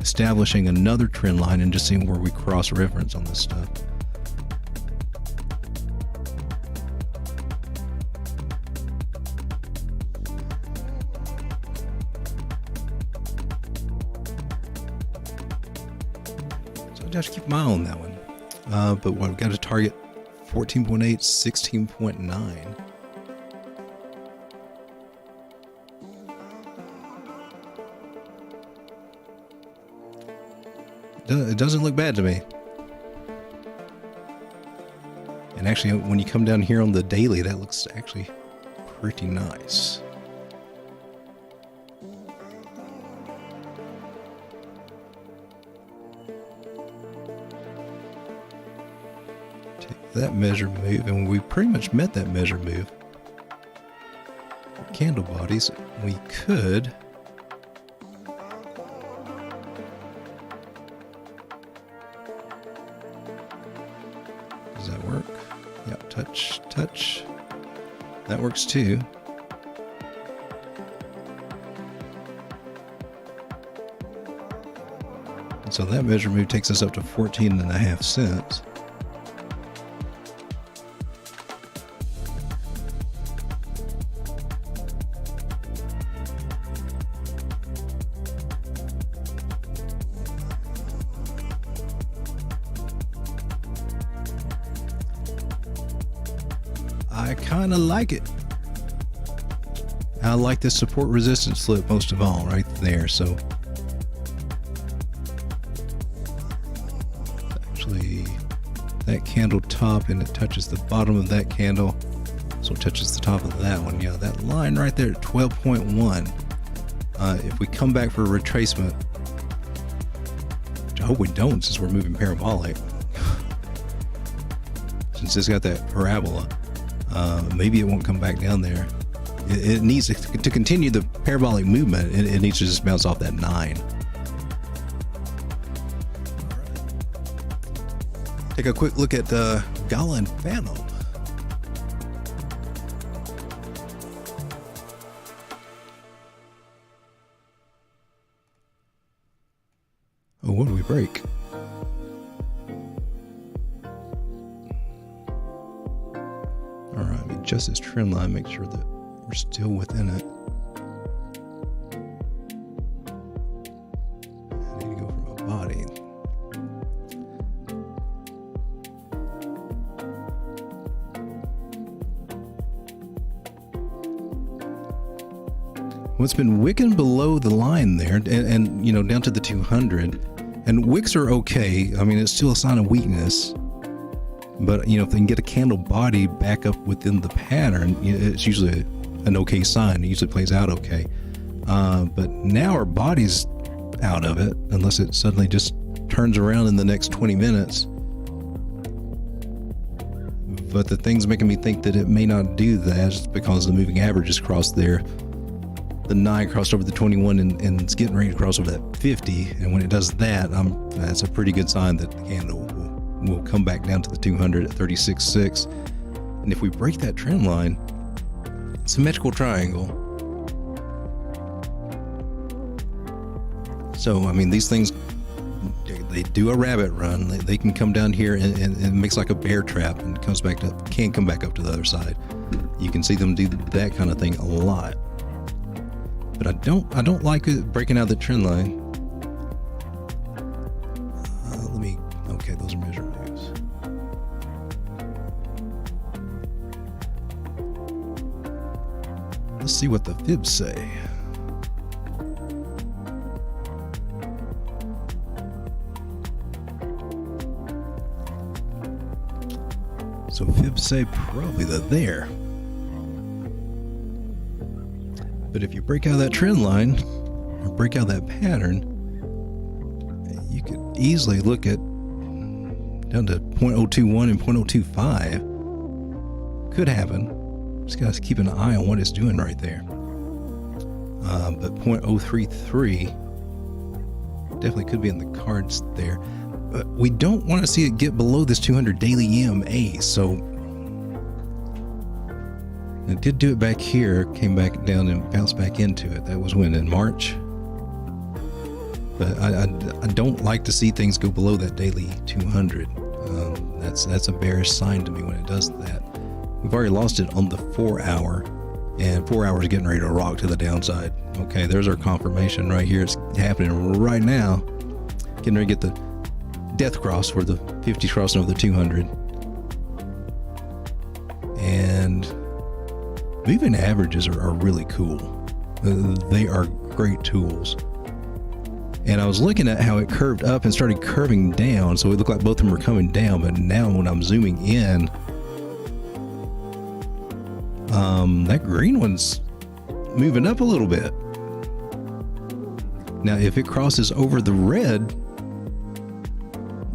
Speaker 2: establishing another trend line and just seeing where we cross reference on this stuff. I have to keep my eye on that one. But we've got to target 14.8, 16.9. It doesn't look bad to me. And actually, when you come down here on the daily, that looks actually pretty nice. That measure move, and we pretty much met that measure move. Candle bodies, we could does that work? Yep, touch. That works too. And so that measure move takes us up to 14.5 cents. I kind of like it. I like this support resistance slip most of all right there. So actually that candle top, and it touches the bottom of that candle, so it touches the top of that one. Yeah, that line right there at 12.1. If we come back for a retracement, which I hope we don't since we're moving parabolic, since it's got that parabola, maybe it won't come back down there. It needs to continue the parabolic movement. It needs to just bounce off that 9. Take a quick look at Gala and Phantom. Oh, what do we break? All right, adjust this trend line, make sure that we're still within it. I need to go from a body. Well, it's been wicking below the line there, and you know, down to the 200. And wicks are okay. I mean, it's still a sign of weakness. But, you know, if they can get a candle body back up within the pattern, it's usually an okay sign. It usually plays out okay. But now our body's out of it, unless it suddenly just turns around in the next 20 minutes. But the thing's making me think that it may not do that just because the moving average is crossed there. The 9 crossed over the 21 and it's getting ready to cross over that 50. And when it does that, that's a pretty good sign that the candle will come back down to the 200 at 36.6. And if we break that trend line, symmetrical triangle, So, I mean, these things, they do a rabbit run. They can come down here and it makes like a bear trap and comes back to, can't come back up to the other side. You can see them do that kind of thing a lot. But I don't like it breaking out the trend line. Okay, those are measured moves. Let's see what the fibs say. So fibs say probably that there. But if you break out of that trend line or break out of that pattern, you could easily look at down to 0.021 and 0.025. Could happen. Just gotta keep an eye on what it's doing right there. But 0.033 definitely could be in the cards there. But we don't want to see it get below this 200 daily EMA. So it did do it back here, came back down and bounced back into it. That was when, in March. But I don't like to see things go below that daily 200. That's a bearish sign to me when it does that. We've already lost it on the 4 hour, and 4 hours getting ready to rock to the downside. Okay, there's our confirmation right here. It's happening right now. Getting ready to get the death cross where the 50's crossing over the 200. And moving averages are really cool. They are great tools. And I was looking at how it curved up and started curving down, so it looked like both of them were coming down. But now when I'm zooming in, that green one's moving up a little bit. Now, if it crosses over the red,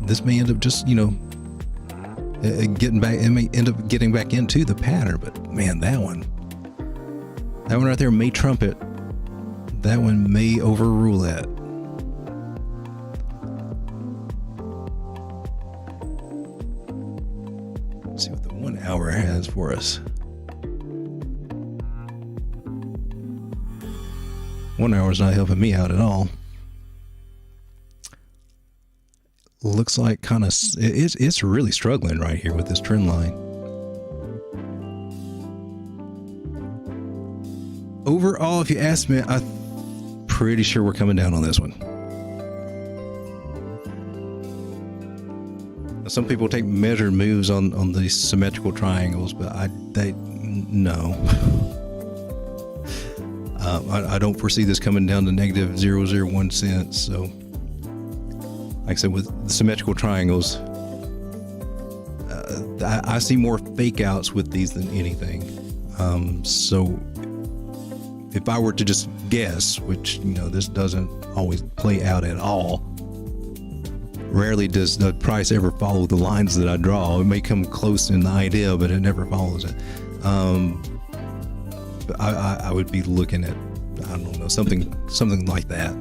Speaker 2: this may end up just, getting back. It may end up getting back into the pattern. But man, that one right there may trump it. That one may overrule that. Let's see what the 1 hour has for us. 1 hour is not helping me out at all. Looks like it's really struggling right here with this trend line. Overall, if you ask me, I'm pretty sure we're coming down on this one. Some people take measured moves on these symmetrical triangles, but no. I don't foresee this coming down to negative 0.001 cents. So, like I said, with the symmetrical triangles, I see more fake outs with these than anything. So if I were to just guess, which, this doesn't always play out at all, rarely does the price ever follow the lines that I draw. It may come close in the idea, but it never follows it. I would be looking at, I don't know, something like that,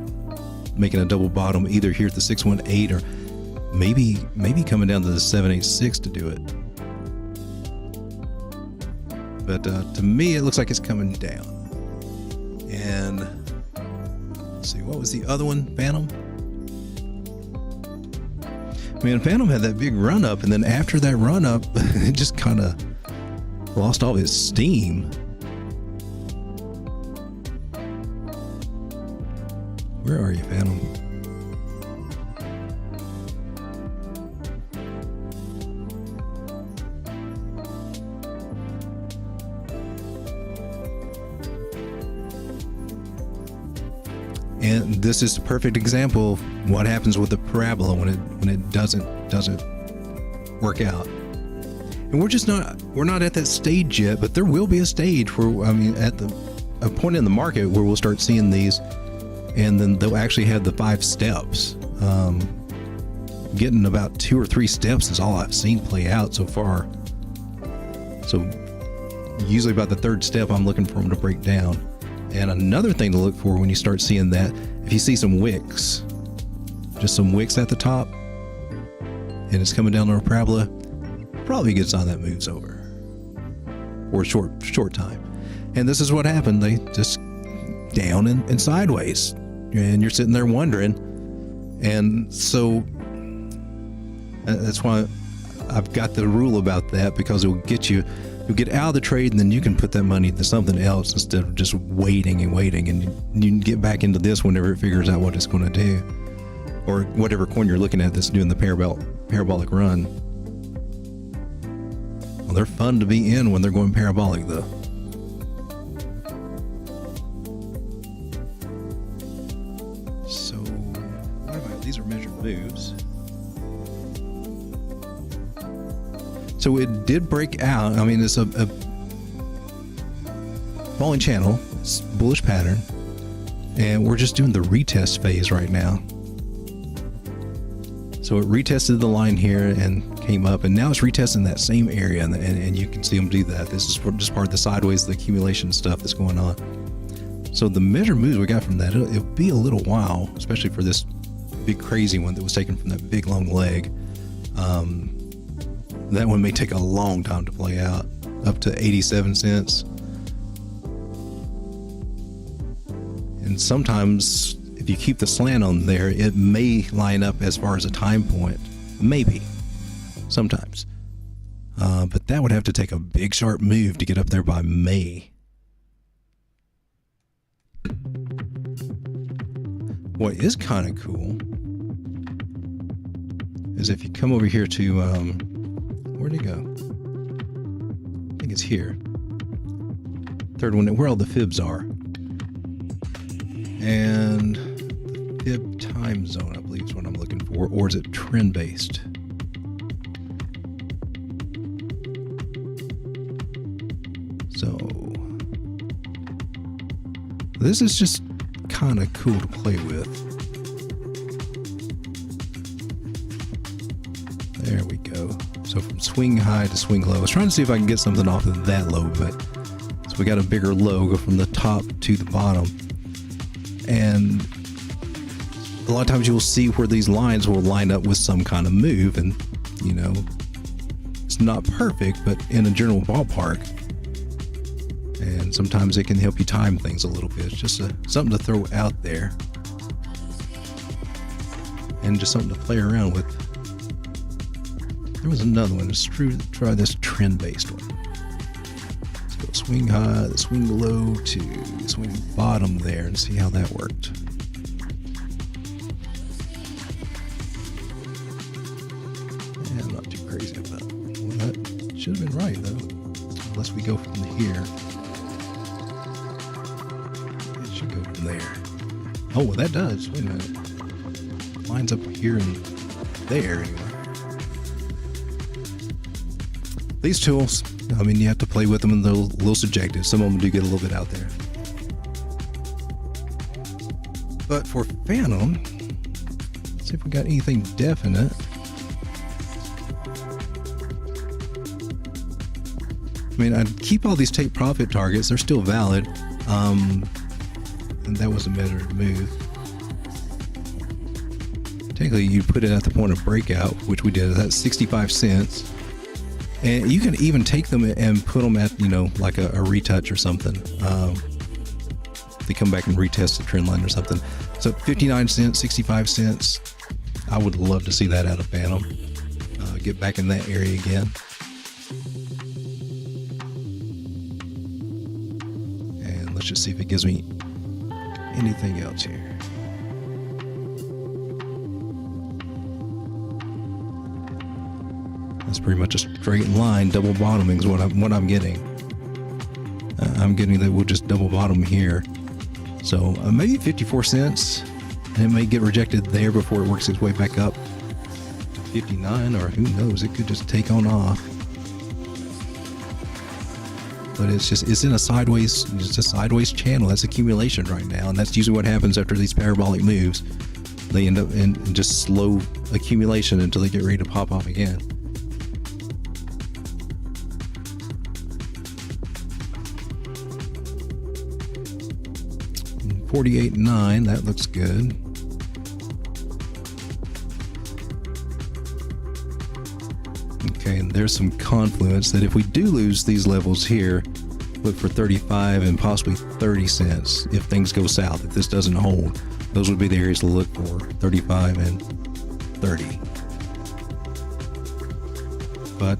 Speaker 2: making a double bottom either here at the 618 or maybe coming down to the 786 to do it. But to me, it looks like it's coming down. And let's see, what was the other one? Phantom. Man, Phantom had that big run up, and then after that run up, it just kind of lost all its steam. Where are you, Phantom? And this is a perfect example of what happens with the parabola when it doesn't work out. And we're not at that stage yet, but there will be a stage where, at a point in the market where we'll start seeing these, and then they'll actually have the 5 steps. Getting about 2 or 3 steps is all I've seen play out so far. So usually about the 3rd step, I'm looking for them to break down. And another thing to look for when you start seeing that, if you see some wicks, just some wicks at the top, and it's coming down on a parabola, probably a good sign that moves over for a short time. And this is what happened. They just down and sideways. and you're sitting there wondering. And so that's why I've got the rule about that, because you'll get out of the trade, and then you can put that money into something else instead of just waiting, and you can get back into this whenever it figures out what it's going to do, or whatever coin you're looking at that's doing the parabolic run. Well, they're fun to be in when they're going parabolic, though. So, what about these? Are measured moves. So it did break out. I mean, it's a falling channel, it's bullish pattern, and we're just doing the retest phase right now. So it retested the line here and came up, and now it's retesting that same area, and you can see them do that. This is just part of the sideways, the accumulation stuff that's going on. So the measured moves we got from that, it'll be a little while, especially for this big crazy one that was taken from that big long leg. That one may take a long time to play out, up to 87 cents. And sometimes, if you keep the slant on there, it may line up as far as a time point. Maybe. Sometimes. But that would have to take a big, sharp move to get up there by May. What is kind of cool is if you come over here to... where'd it go? I think it's here. Third one, where all the fibs are. And the fib time zone, I believe is what I'm looking for. Or is it trend based? So this is just kind of cool to play with. There we go. So from swing high to swing low. I was trying to see if I can get something off of that low, but so we got a bigger low, go from the top to the bottom. And a lot of times you will see where these lines will line up with some kind of move, and you know, it's not perfect, but in a general ballpark. And sometimes it can help you time things a little bit. It's just something to throw out there, and just something to play around with. There was another one. Let's try this trend-based one. Let's go swing high, swing low to swing bottom there, and see how that worked. Yeah, I'm not too crazy about that. Well, that should have been right, though. Unless we go from here. It should go from there. Oh, well, that does. Wait a minute. Lines up here and there, anyway. These tools, I mean, you have to play with them, and they're a little subjective. Some of them do get a little bit out there. But for Phantom, let's see if we got anything definite. I mean, I'd keep all these take profit targets. They're still valid. And that was a measured move. Technically, you put it at the point of breakout, which we did. That's 65 cents. And you can even take them and put them at, you know, like a retouch or something. They come back and retest the trend line or something. So 59 cents, 65 cents. I would love to see that out of Phantom. Get back in that area again. And let's just see if it gives me anything else here. That's pretty much a straight line. Double bottoming is what I'm getting. I'm getting that we'll just double bottom here. So maybe 54 cents. And it may get rejected there before it works its way back up to 59, or who knows, it could just take on off. But it's in a sideways channel. That's accumulation right now, and that's usually what happens after these parabolic moves. They end up in just slow accumulation until they get ready to pop off again. 48.9, that looks good. Okay, and there's some confluence that if we do lose these levels here, look for 35 and possibly 30 cents if things go south, if this doesn't hold. Those would be the areas to look for, 35 and 30. But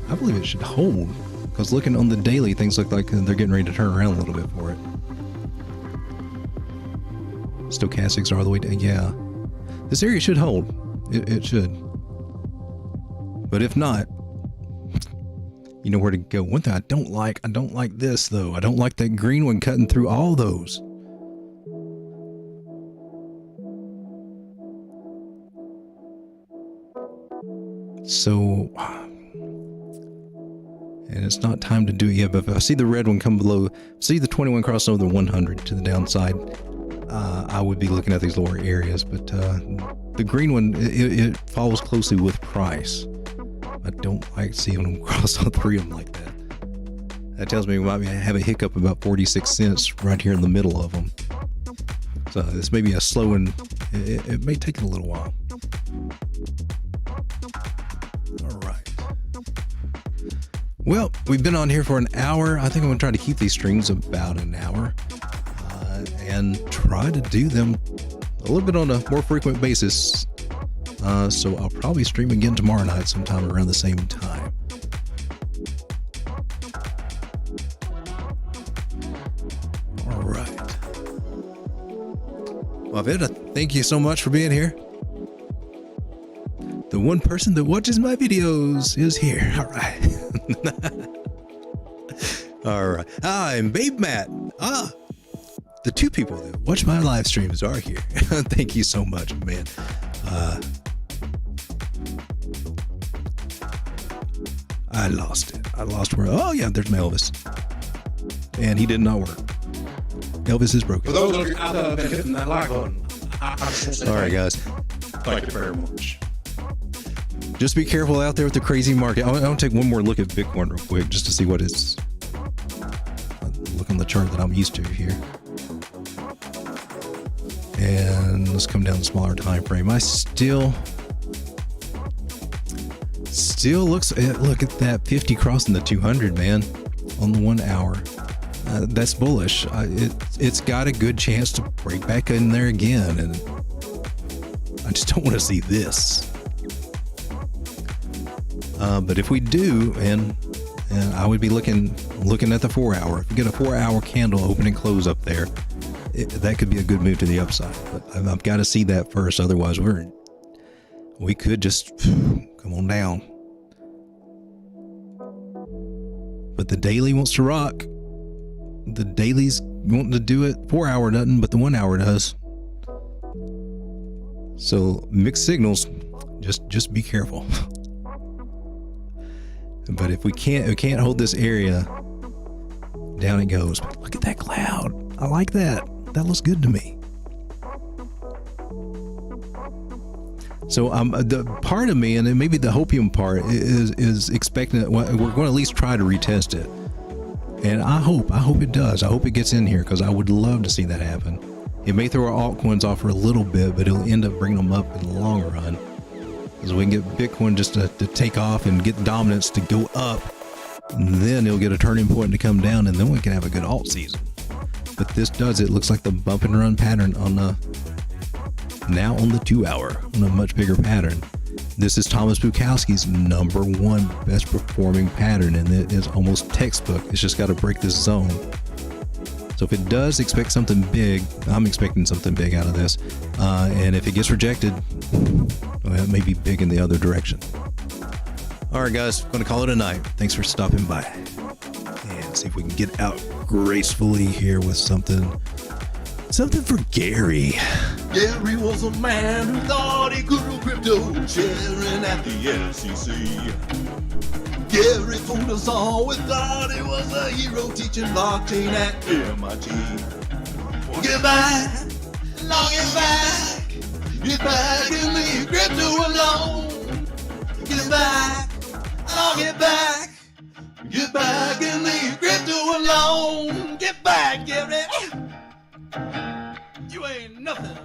Speaker 2: I believe it should hold, because looking on the daily, things look like they're getting ready to turn around a little bit for it. Stochastics are all the way down. Yeah, this area should hold. It should. But if not, you know where to go. One thing I don't like this though. I don't like that green one cutting through all those. So, and it's not time to do it yet, but if I see the red one come below, see the 21 crossing over the 100 to the downside, I would be looking at these lower areas. But the green one, it follows closely with price. I don't like seeing them cross all three of them like that. That tells me we might have a hiccup about 46 cents right here in the middle of them. So this may be a slow one. It may take a little while. All right. Well, we've been on here for an hour. I think I'm going to try to keep these streams about an hour and try to do them a little bit on a more frequent basis. So I'll probably stream again tomorrow night sometime around the same time. All right. Well, Vida, thank you so much for being here. The one person that watches my videos is here. All right. All right. I'm Babe Matt. The two people that watch my live streams are here. Thank you so much, man. I lost it. I lost where. Oh yeah, there's my Elvis, and he did not work. Elvis is broken.
Speaker 3: For those of you out there that have been hitting that like button, I just want to say
Speaker 2: all right, guys.
Speaker 3: Thank you very much.
Speaker 2: Just be careful out there with the crazy market. I'll take one more look at Bitcoin real quick just to see what it's. Look on the chart that I'm used to here. And let's come down to the smaller time frame. I still looks, look at that 50 crossing the 200, man, on the 1 hour. That's bullish. It's got a good chance to break back in there again, and I just don't want to see this. But if we do, and I would be looking at the 4 hour. If we get a 4 hour candle open and close up there, that could be a good move to the upside. But I've got to see that first. Otherwise, we could just come on down. But the daily wants to rock. The daily's wanting to do it. 4 hour doesn't, but the 1 hour does. So mixed signals. Just be careful. But if we can't hold this area, down it goes. But look at that cloud. I like that. That looks good to me. So the part of me, and maybe the hopium part, is expecting that we're going to at least try to retest it. And I hope it does. I hope it gets in here, because I would love to see that happen. It may throw our altcoins off for a little bit, but it'll end up bringing them up in the long run. Because we can get Bitcoin just to take off and get dominance to go up. And then it'll get a turning point to come down, and then we can have a good alt season. But this does, it looks like the bump and run pattern on the 2 hour, on a much bigger pattern. This is Thomas Bukowski's #1 best performing pattern, and it is almost textbook. It's just got to break this zone. So if it does, expect something big. I'm expecting something big out of this. And if it gets rejected, well, it may be big in the other direction. All right, guys, I'm going to call it a night. Thanks for stopping by. And see if we can get out gracefully here with something for Gary.
Speaker 4: Gary was a man who thought he could do crypto, sharing at the SEC. Gary fooled us all. We thought he was a hero teaching blockchain at MIT. Well, get back, no, get back and leave crypto alone. Get back, no, get back and leave crypto alone. Get back, Gary. You ain't nothing.